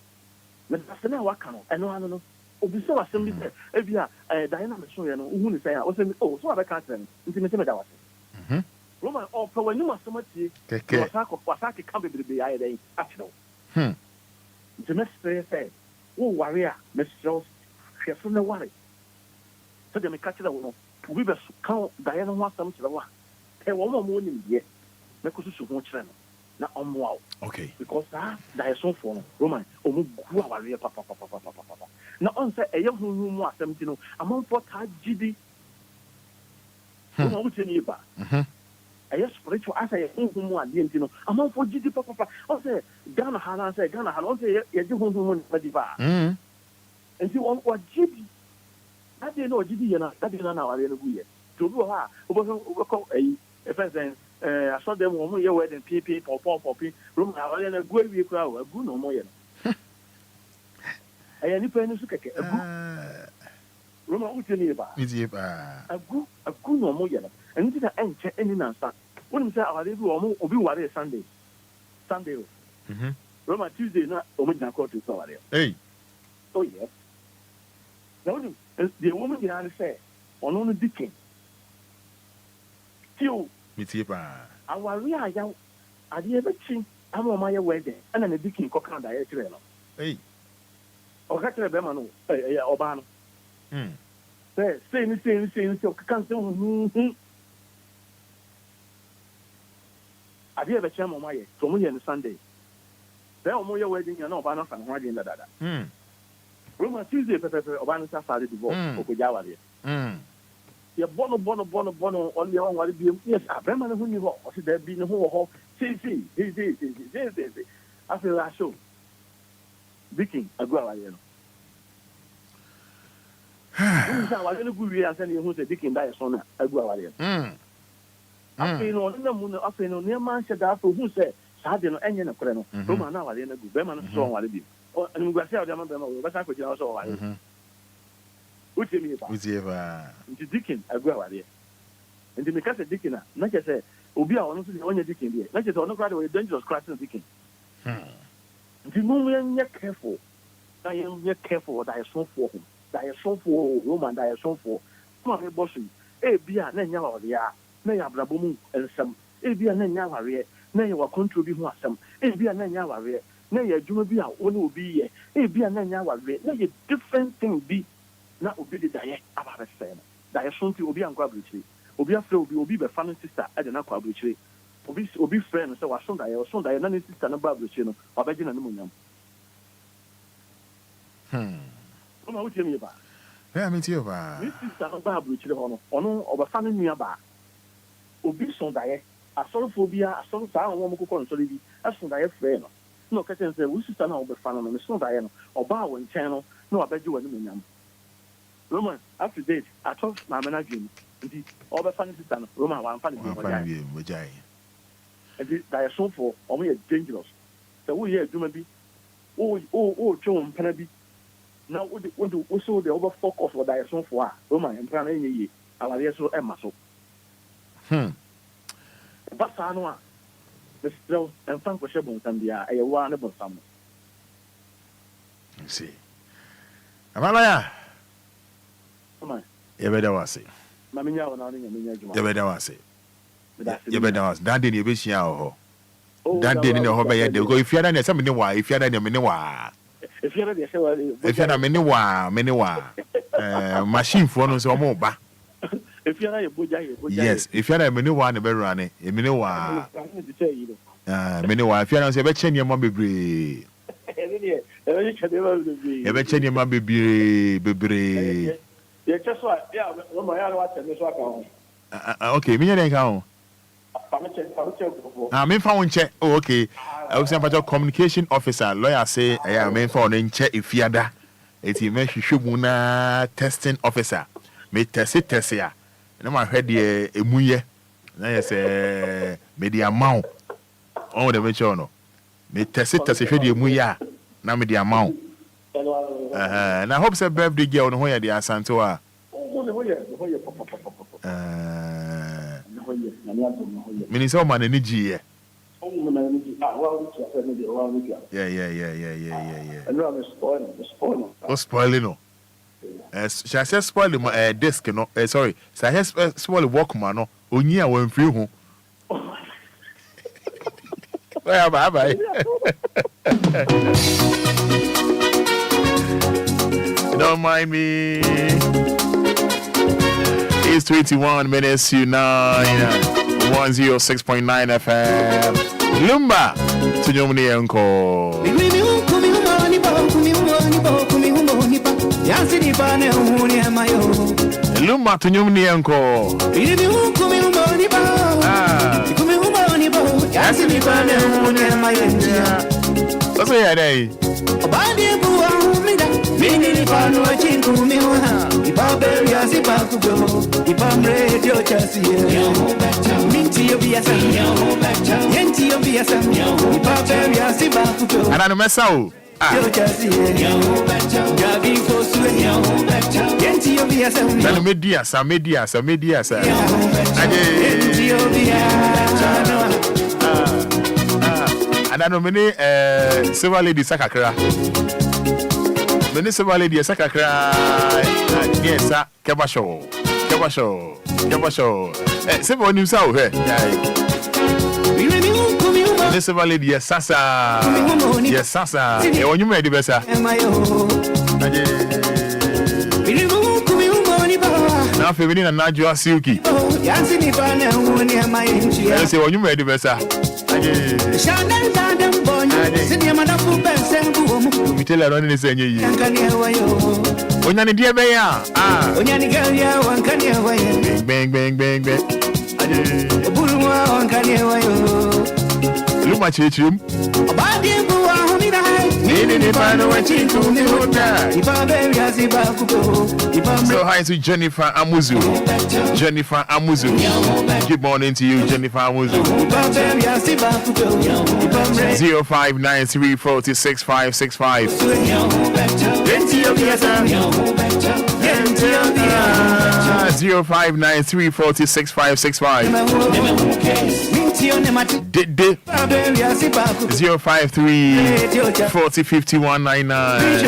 na waka no eno ano no obi so asem bi say e bia dynamic so ye no hu ni say o say oh so obeka kire nti me say medawase Roman o pa wani masamati wasa ke kan bebebe ya den akiro nti me say wo ware a me stress hwefo na ware so de me ka kire wo no obi be so kan dae no ho asam kire wo e wo mo ni die me ko susu ho kire no na omwa okay because dae so for no Roman o mu gu aware papa na on say eye hunhu mu asam ti no amanfo ta gidi wo mo tini ba eye spiritual asa ye hunhu mu ade nti no amanfo gidi papa on say Ghana hala on say ye gi hunhu mu na di ba nti on gidi ade no gidi ye na ade na aware no gu ye to bi ha oboko e person I saw them when we were in PP pop room aware na gu awie kra o agu no mo ye no eye ni pe ni su keke agu room a utini ba agu no mo ye no nti na enche eni na nsa wonu say aware bi o mo obi ware Sunday o Roma Tuesday na o mo dina court so aware hey oh yes now the woman did say ono no dikin tio mitie pa aware aya ade e bechi ama ma ye wedding ana na dikin ko kan da ye kire no Hey. Okay, tell them no. Obano. Say, you can't say. I did have a channel on my from me on Sunday. There are more wedding, you know, Obano and Hardin da. Roman Tuesday, Obano started to vote for Jawa. You're bono, only on what it be. Yes, I remember who you walk. There be no whole. See. I feel that show. Viking, a girl, you know. I didn't go and send you who's a Viking diet son, a girl, you know. I feel on the moon, I feel on near man said after who said, Sergeant and Yen of Creno, Roman now, I didn't go, Beman strong, what it be. And we got to tell them, but I could also. Which me about? Into Dickin, a girl, idea. And to make us a Dickin, not just say, Obia, honestly, the only Dickin here. Not just on the crowd with dangerous crashing Dickin. If you know, you're careful. I am yet careful that I saw for him. That I saw for woman, that I saw for. Come on, bossy. A beer, Nanya, Naya Braboom, and some. A beer, Nanya, Naya will contribute some. A beer, Nanya, Naya Jumabia, one will be a beer, Nanya, Naya different thing be. Now, Obi the diet about the same. Diet soon to Obi and Quabrichy. Obia Flo will be the family sister at the Quabrichy. Obi friend, so I soon die, none sister and Babricino, or Virgin and Munam. Come on, tell me about. Yeah, me too. This sister and Babrichy, or no, of a family nearby. Obi son diet, a sorophobia, a son sound woman who consolidate, as soon diet friend. No, Captain said, we sister now, the family, and the son diana, or bow and channel, no, I bet you and Munam. Roman, after date, I told my manager, indeed, all the funny system, Roman, one funny thing. And they are so for only dangerous. So we hear Jumabi, John Penabi. Now, what do also the over focus for the so for Roman and Pranay, our so and muscle. But Sanoa, the still and Franco Shebon can be a one about some. See, Amalaya. You better was it. Mamma, you better was it. You better was that didn't be show. That didn't know how they go. If you're not something, why? If you're not a minua, if you're not a minua, machine phone or more. If you're not a Buja, yes, if you're not a minua, the better run it. A minua, minua, if you're not a betchen, your mom be. You betchen your mom be. Yeah, just like, yeah, okay, me and count. I found check. Oh, okay. I was a communication officer. Lawyer say, I am found in check if you are it's a testing officer. Me test ya. And I heard the muye. I say, me the amount. Oh, the venture no. Me test if the muya. Now me the amount. And I hope so birthday girl on where the Asanto are. Minister man in G. Yeah. Oh, spoiling no. Shall I say spoil my desk? No, sorry. So I have spoil Walkman. No, only I went free home. Bye. Don't mind me. It's 21 minutes to 9. 106.9 FM. Lumba to Germany Uncle. Lumba to Germany Uncle. What's the day? Mini pano chingu miwa Ibaberia zibakugo Ibamre dio chasi Minti yobiasa Yenti yobiasa Ibaberia zibakugo Anano mesao dio chasi Gabi fosue Yenti yobiasa Nano mediasa Yenti yobiasa Anano mene Silver Lady Sakakra Minister Valley, the Sakakra, yes, sir, Kabasho. Several news out here. This lady, yes, Sasa. Yes, Sasa. When you made the best. Now, feminine and Najwa Silky. Yes, when you made the best. We tell her on the same year. When you're dear Baya, bang, bang, bang, bang. Look at you. So hi to Jennifer Amuzu. Jennifer Amuzu. Good morning to you, Jennifer Amuzu. 0593465565. 0593465565. 053-405199.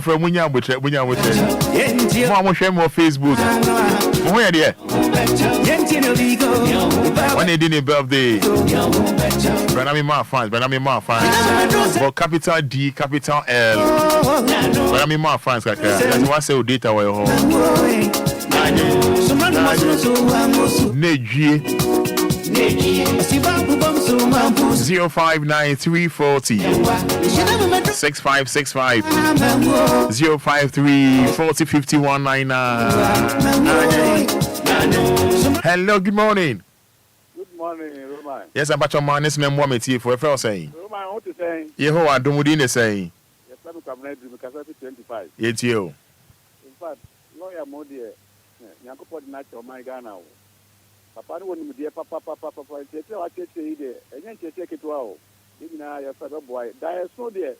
From Munya Facebook. Where there? When they did a birthday, but I'm in my fans. But capital D, capital L. But I'm in my fans. That's why I say data. Neji 0593406565 053-405199. Hello, good morning. Good morning, Roman. Yes, I'm about your man. This man want me to for a first saying. Roman, what you saying? Yehovah Dumudine saying. Yes, I'm coming to because I'm 25. It's you. In fact, lawyer Modi, Yanko Nacho, my Ghana. Papa, when you dear Papa, take what you say there, and then take it well. Even I have a boy. There is no there.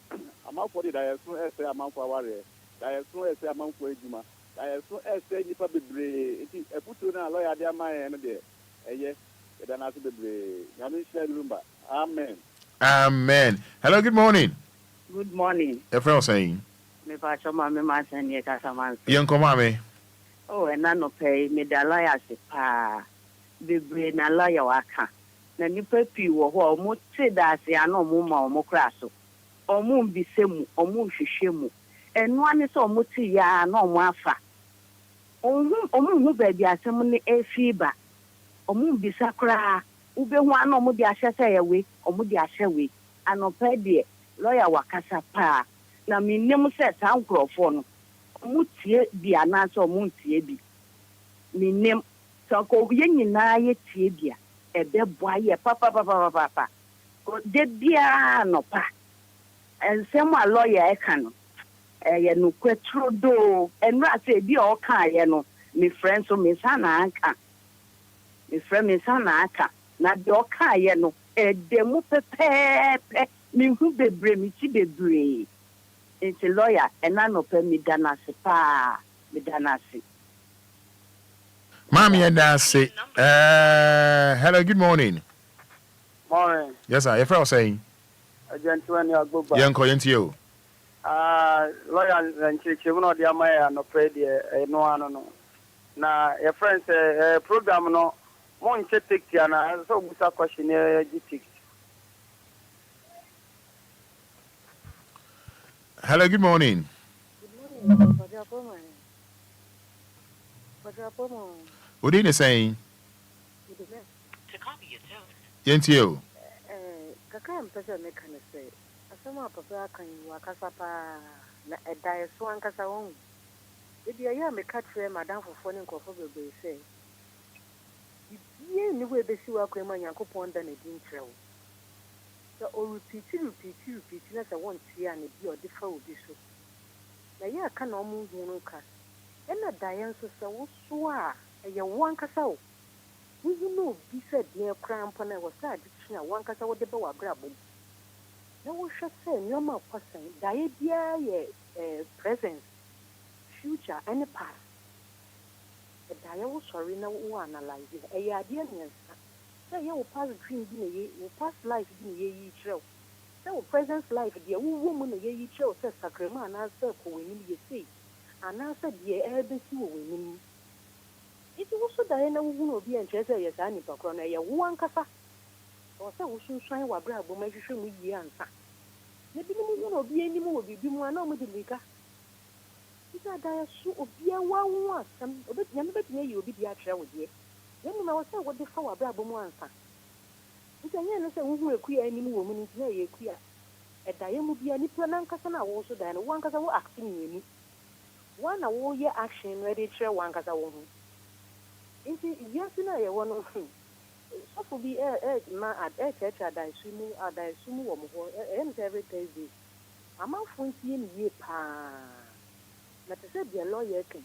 I'm out for it. There is no essay amount for warrior. There is no essay amount for Juma. There is no essay if I be brave. It is a put to a lawyer, dear my end there. Yes, then I be brave. Lumba. Amen. Amen. Hello, good morning. Good morning. Your friend saying. Me pacho mama masan ye kasaman. Young mami. Oh, and I no pay me the lawyer se pa. The brain a lawyer waka. Na nipa pi wo ho mo te da se ano mo ma mo kraso. Omo mbisemu, omo hwehwemu. Enu ani so mo te ya na omo afa. Omo hu ba bi asem ne efiba. Omo mbisa kra. Ube hu ano omo di ahye se ye we, omo di ahye we. Ano pa de lawyer wakasa pa. Na minnem se san krofo no. Omo tie bi ana so omo tie bi. Minnem so ko ye nyina ye tie bia. Ebe boye papa ko de bia no pa ensem a lawyer e kan no ye no kwetro do enra se bi o kan ye no me friend so me sana aka na de o kan ye no e de mu pepepe me hu bebre mi ti bebre enti lawyer ena no pe mi dana se pa mi dana se. Mommy and Nancy. Hello, good morning. Morning. Yes, sir. Your friend saying. Gentleman, you go back. Young calling to you. Lawyer and church, you know, the Amaya no pay the no. Now, your friends, program no, one check and so what's a questionnaire. Hello, good morning. Good morning. What are you saying? To copy your tone. Yes, you. Kaka mpesa mekana say. Asama papa kan wakasapa na edai so ankasa won. Ebi ya me ka tre madam fofo ne nkofo bebe say. Ye ni we besi wa kwema Yakopon da na din trewo. So o repeat na say won tia na bi o de fa obi so. Na ye aka na omu hunu ka. Ena dayan so se wo so a ye wan kasa o. We know bi said near cramp and I was sad to one kasa wo de ba wa grabo. Na wo hwe se nyoma kwasan daye bia ye presence future and past. The daye wo sorry na wo analyze it. E ya de nyansa. Say ye wo past dream bi na ye, wo past life bi na ye yi treo. So present life, dear woman, ye chose a sacrament, and answer for winning ye say, and answer dear Elbis winning. It was so Diana who will be interested as any background, a one cassa. Or so we should shine what brab will make sure we answer. Maybe no one will be any more, be one of the liquor. Is that I should be a one, some bit younger near you be the actual with ye. Then I was say what the flower brab will answer. It's a young who will queer any woman is very queer. A diamond will be any plan Cassana also than one Casa acting in one a warrior action ready to share one Casa woman. Is it yes, I one of him? So for be ma at church at Sumu or ends every Thursday. I'm out for seeing ye pa. But I said, dear lawyer can.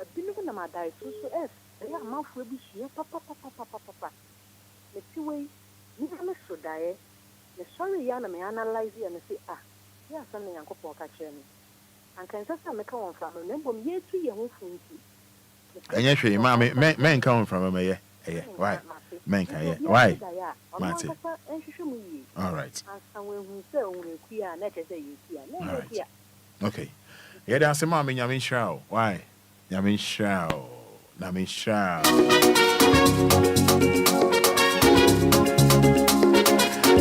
A billion of my die so S. They are mouth will be sheer papa. The two way, never so die. The sorry Yana may analyze it and say, yeah, something Uncle Poca Chen. And can just make on from a number of years to your own phone. And yes, mammy, men come from a yeah. Why? Men can, yeah. Why? Marty. All right. All right. Okay. Yeah, that's a mommy, Yamin Shrow. Why? Yamin Shrow. Yamin Shrow.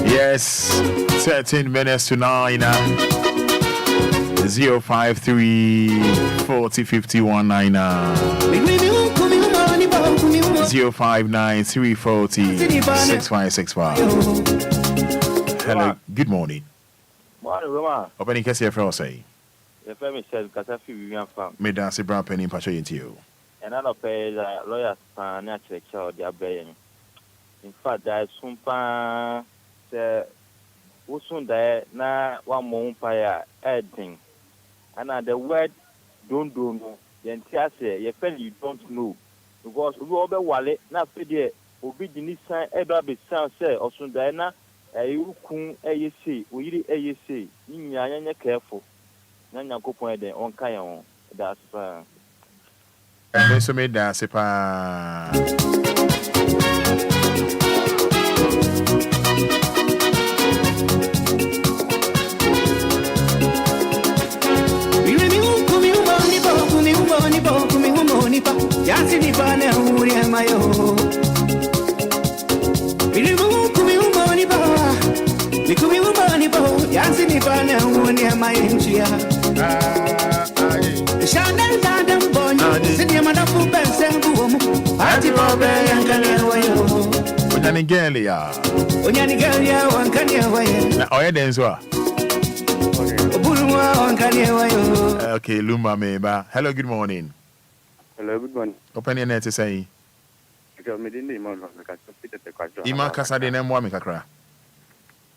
Yes, 13 minutes to 9. 053 40 51 059 340 6565. Hello, good morning. Morning, Roma. Opening case here for say. The family says Casafi Vivian Farm. Me dance a brown penny patrol into you. And I don't pay the lawyers for natural child they are bearing. In fact, there is some pan who soon there na one more fire editing. And the word don't know. Then say you feel you don't know. Because we all be wallet, not for Obi the Nissan, ever be sound say, or soon there na you kun ASC, we eat ASC. You careful. Nanya go point there on Kayon. That's so made that sepa. Okay, Lumba Meba. Hello, good morning. Hello, good morning. Open your net to say. Ima kasa de nemo mi kakra.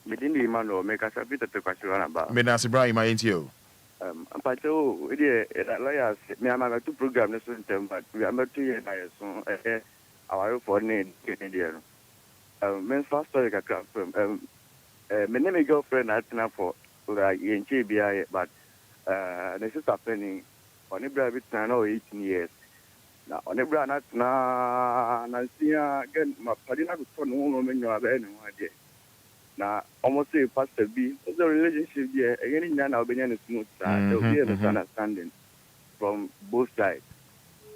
Medindi imano me kasa bit to kwashwana ba. Me na sibra ima intio. Ampacho we lawyers me ama two program no so ntem but we am 2 years na so our for need Canadian. Men first story kakra from me name girlfriend at na for like yenche bia but this is happening on Ibra bit na 18 years. Na on Ibra na sia again ma padina go to no menyo abe no ade. Na almost say pastor B the relationship there again na obenya smooth there will be a misunderstanding from both sides.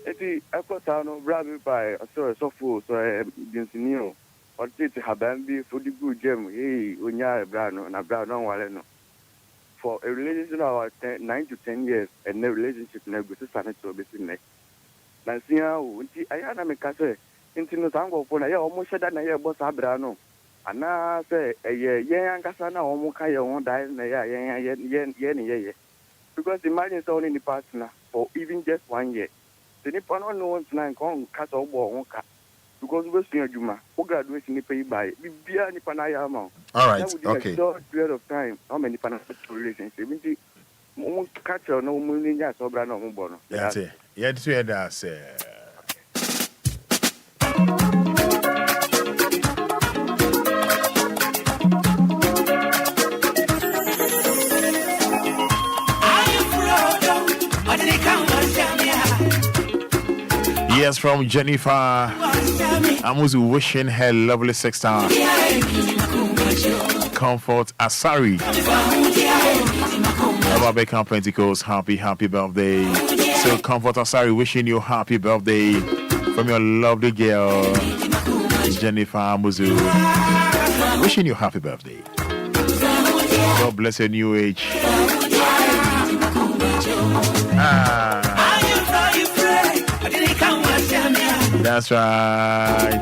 Eti akota no brabi by so full so dinsinio or tete habambi for the good gem hey onya bra no na bra no wale no for a relationship of 9 to 10 years and no relationship na go to stand to be next. Na sia o nti aya na me ka say nti no sango for na ya omo sheda na ya boss abra no ana say yen ankasa na omo ka ye won dai na ya yen because imagine so in the partner for even just 1 year the nipa no want na kon ka so bo won ka because we see adwuma we graduate ni pay by bibia nipa na ya ma. All right, okay. Short period of time how many nipa na relationship nti mo catch no mo ni nya so bra na mo bo no. That's it. Yeah, to hear that say. Yes, from Jennifer. I'm wishing her lovely 6 star. Comfort Asari. Ababeka Pentecost, happy birthday. So Comfort Asari wishing you happy birthday from your lovely girl, Jennifer Amuzu. Wishing you happy birthday. God bless your new age. That's right.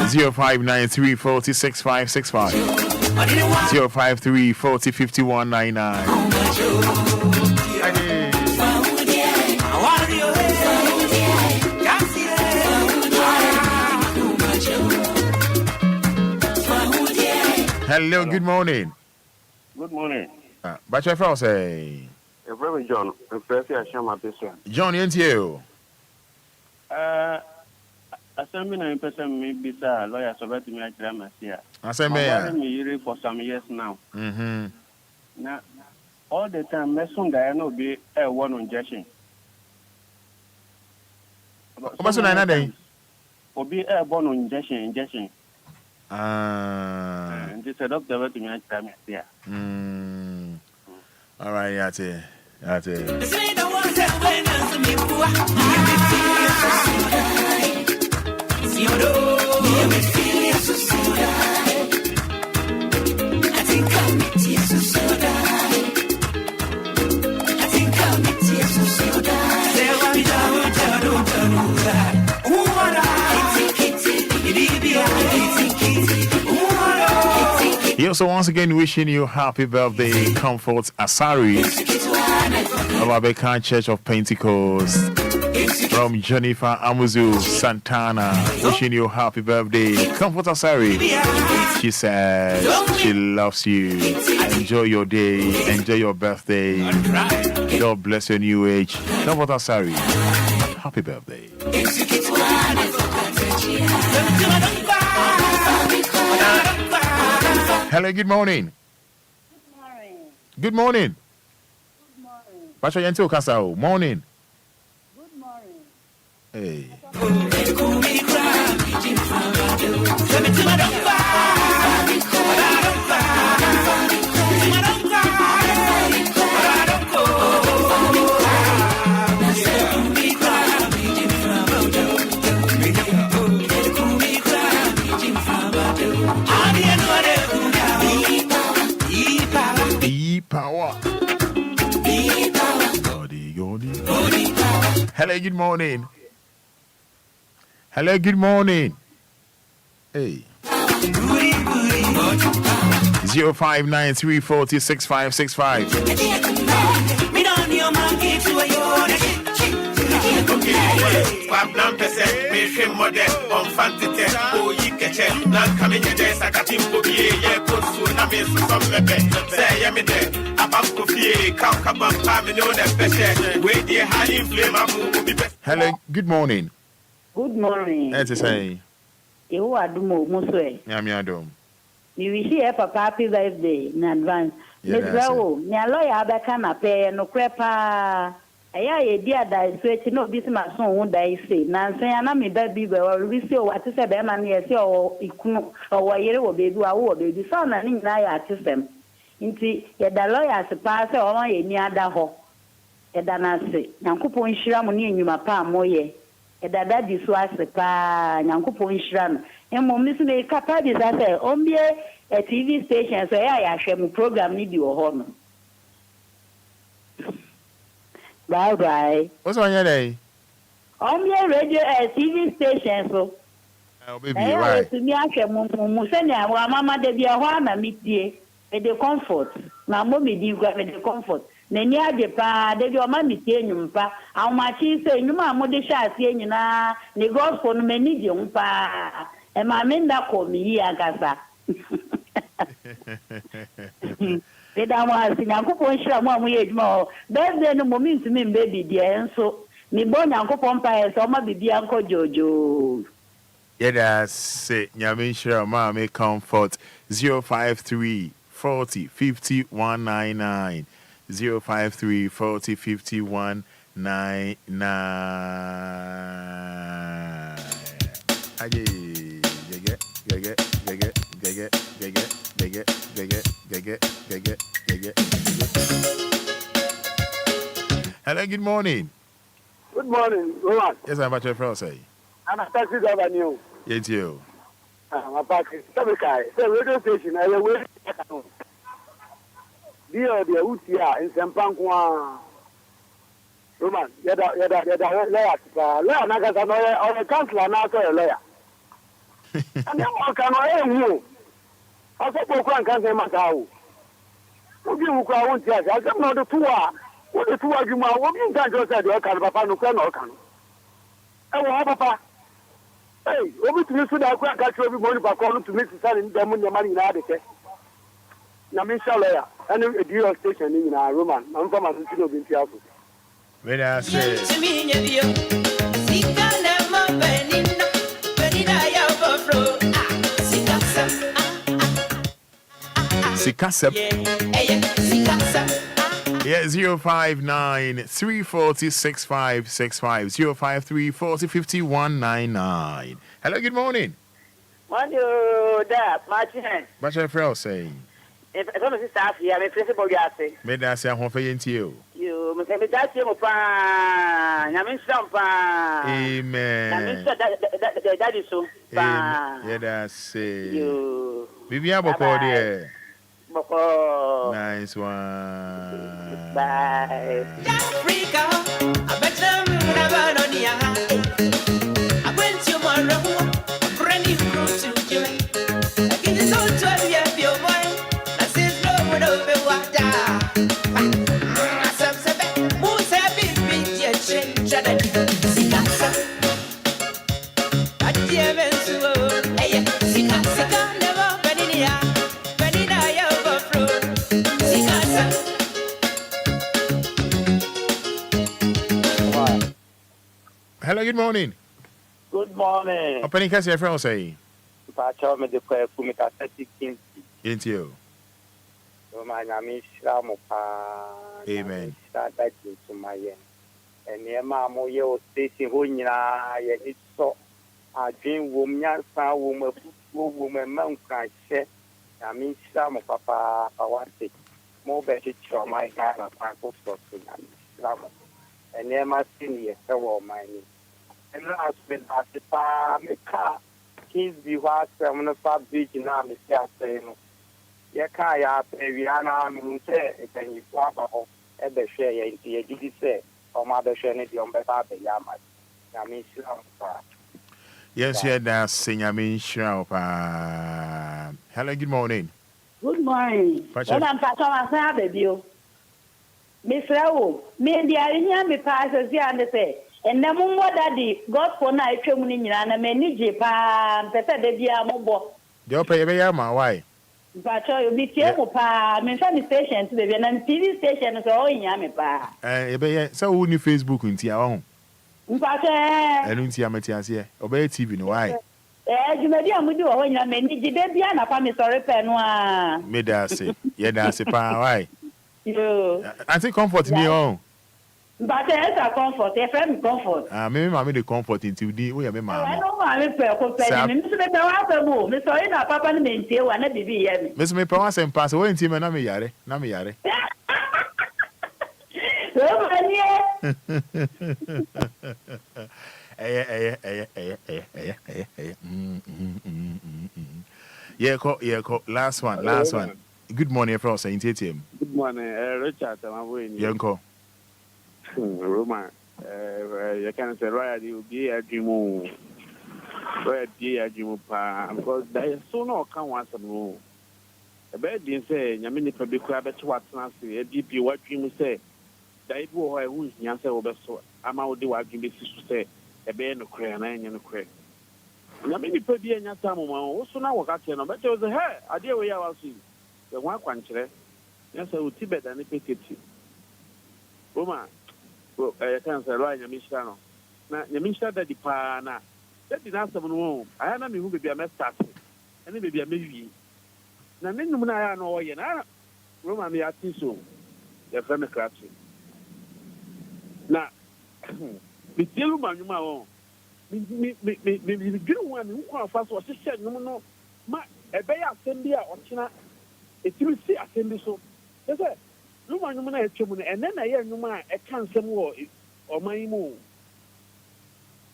0593406565 0534055199. Hello, good morning. Good morning. But your friend say, Reverend John, I'm President Ashama Bishop. John, and you. Assembly and person may be a lawyer, so let me drama here. Assembly for some years now. Now, all the time, my son, I know be a one injection. What's another day? Or be a born injection. And this a doctor let me drama here. All right, that's it. That's it. He also once again wishing you happy birthday, Comfort Asari of Abekan Church of Pentecost. From Jennifer Amuzu Santana, wishing you happy birthday, Comfort Asari. She said she loves you. Enjoy your day, enjoy your birthday. God bless your new age. Comfort Asari, happy birthday. Hello, good morning. Good morning. Pastor Yanto Kasao, morning. Hey. Power. Hello, good morning. Hello, good morning. Hey. 0593406565. Hello, good morning. Good morning. That's it say. You are Dumo Muswe. Yamiadom. You wish you Papa happy birthday in advance. Miss Bravo, nya lawyer abeka na pay no crepa. Aya ye dia da switch no bi ma so won da say. Na nsan na me ba bi be we say what say be ma na ye say o ikunu o yere wo bebi a wo bebi so na ni na ya atisem. Nti ye da lawyer se pa say o ma ye ni ada ho. Ye da na se. Nyankopon hira mo ni enyuma pa amoye. Dada di so asepa nyankopon hira no emo mi so me kapa bi sa say ombie a TV station so ya hwem program ni bi wo ho no bye What's on your day? Ombie radio TV station so baby right mi ahwem mu se nya wa mama de bi ho na mi tie e de comfort na mo me di gwa me de comfort na ni ade pa de bi o ma mi tie nyumpa awmachi se nyuma mo de sha asie nyina ne gospel no mani di umpa e ma me nda ko mi yi agasa e da mo asi nyankopon hira mo amu ye djuma o birthday no mo mi ntumi mbebi de enso mi bo nyankopon pa e so ma bibia nko jojo. Yeah, that's it. Nyame hira ma me comfort 053 40 50 199 053 40 50 199. Hello, good morning. Good morning, Roman. Yes, I'm your friend. Say. I'm a taxi driver new. Yes, you. I'm a taxi. So radio station. I will wait. Dear Utia in Sampankwa. Roman, yada lawyer Nagasano or a counselor now so a lawyer. And then what can I you? I said, Pokran can't say Matao. Who give you crowd? I don't know the two are. What the two are you? What you can't just say, you can't, Papa, no can. Oh, Papa. Hey, over to you, so that I catch every morning by calling to Mrs. Sun and them the money in Adike. Namisha lawyer, and a deal station in Roman. I'm from a city of Intiafu. When I say, Sikasep. Yeah, 059 340 6565 053 40 5199. Hello, good morning. Morning, Dad, Martin. What's your friend saying? If I'm a sister here, I'm a principal. Made I say, I'm home for you. You must have that same pan. I'm in some pan. Amen. I'm in that is so. Yeah, that's it. You. Bibi Aboko, dear. Boko. Nice one. Bye. Africa, I bet them never on the I went to my room, a brand new cruise to Jimmy. I can just hold 12 years of your boy. I said, no, we don't be what I said, most happy, big, yeah, change, and I see cancer. I didn't so, hey, see cancer, never, Penina, overflow, see cancer. Hello, good morning. Good morning. Opening case your friend say. Pacho me de kwa ku me ka 30 Into you. So my name is Shamo pa. Amen. That to my yen. And ye ma mo ye o station ho nyina ye ni so. Adwen wo mnya sa wo mafu wo me man kan hye. Na me Shamo papa awate. Mo be chi my God pa ko so na Shamo. And ye ma senior so my ni. And last been at the farm, a car, kids be what I'm on a fab beach in Army, saying, Your car, ya pay Viana, and say, can you swap off at the share? You did say, or mother Shanity on Baba Yama. I mean, yes, yeah, that's sing. Mean, sure. Hello, good morning. Good morning. Well, I'm Papa baby. Miss Raoul, me and the Arena, me passes here and say. And the moon daddy, God for night, coming in and a many Japan, Pepper, the dear mobile. You'll pay my why? But you'll be careful, pa. I'm in station to the Vietnam TV station, so in Yamipa. So, who you Facebook in Tiaon? But I don't see a Matthias here. Obey TV, no why? You may be a mudu when you may need the baby and a family sorry penwa. Made us say, yeah, that's a pa, why? You. I think comfort me on. But there's a comfort, a friend comfort. Maybe I made the comfort into the way I mean, I don't want to pay for penny. Mr. Sorry, not Papa and Minty, one at the VM. Miss Me Pass and pass away in Tim and Nami Yare. Yeah, last one. Good morning, Frost, Saint Tim. Good morning, Richard. I'm waiting. Yanko. Roman, you can say, right, you'll be a dream. Right, dear Jim, because there is so no can once a move. A bed didn't say, Yamini Public Crab at what's nasty, a DP, what you say. They go who is Yansa over so. I'm out do what you to say, a bed no crayon and a crack. Yamini Public and Yasamo, also now what I can, but there was a hair, I dear way I was seeing. The one country, yes, I would Tibet and a picket. Roman. Well, I can't say, right, Yamishano. Now, Yamisha, that the pana. That did not someone home. I am who will be a mess started. And it may be a maybe. Now, then, I know, you know, Roman, the artiste, the family crafting. Now, the Tilman, you know, me didn't want to go fast or she said no ma a bay assembly or China it will see assembly so yes sir no one and then I hear no man a can some war or my move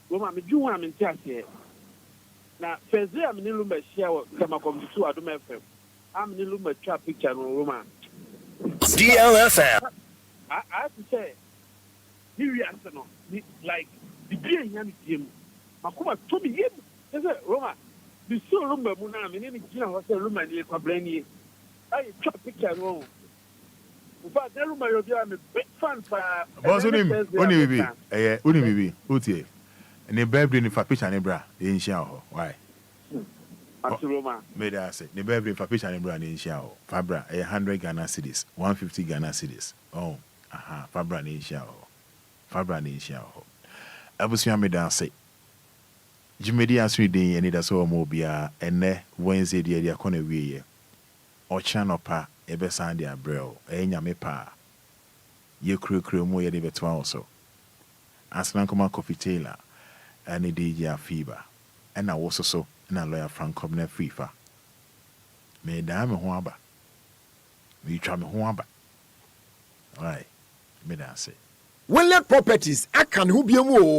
well me do want in here now first day I'm in Lumba share come come to Adum FM I'm in Lumba trap picture on Roman DLFM I have to say here like the being him makuma to be him yes Roma the so Lumba muna me ni gina ho say Lumba ni kwa brani I trap picture no but that Lumba you I'm a big fan for boss only bibi otie ne birthday ni fa picture ne bra e nhia ho why Roma made us say ne birthday fa picture ne bra ne nhia ho fabra 100 Ghana cedis 150 Ghana cedis oh aha fabra ne nhia ho abusia me dan say jimedi asu din Anidaso Wɔhɔ Obia ene Wednesday dia akona wiye ocha no pa ebe sande abrel nyame pa ye kure mu ye de betwa also aslan koma coffee tailor and DJ Fiba and I was so na lawyer Frank Kobner Fifa me da me ho aba me twa me ho aba all right me da say Willet Properties, I can who be a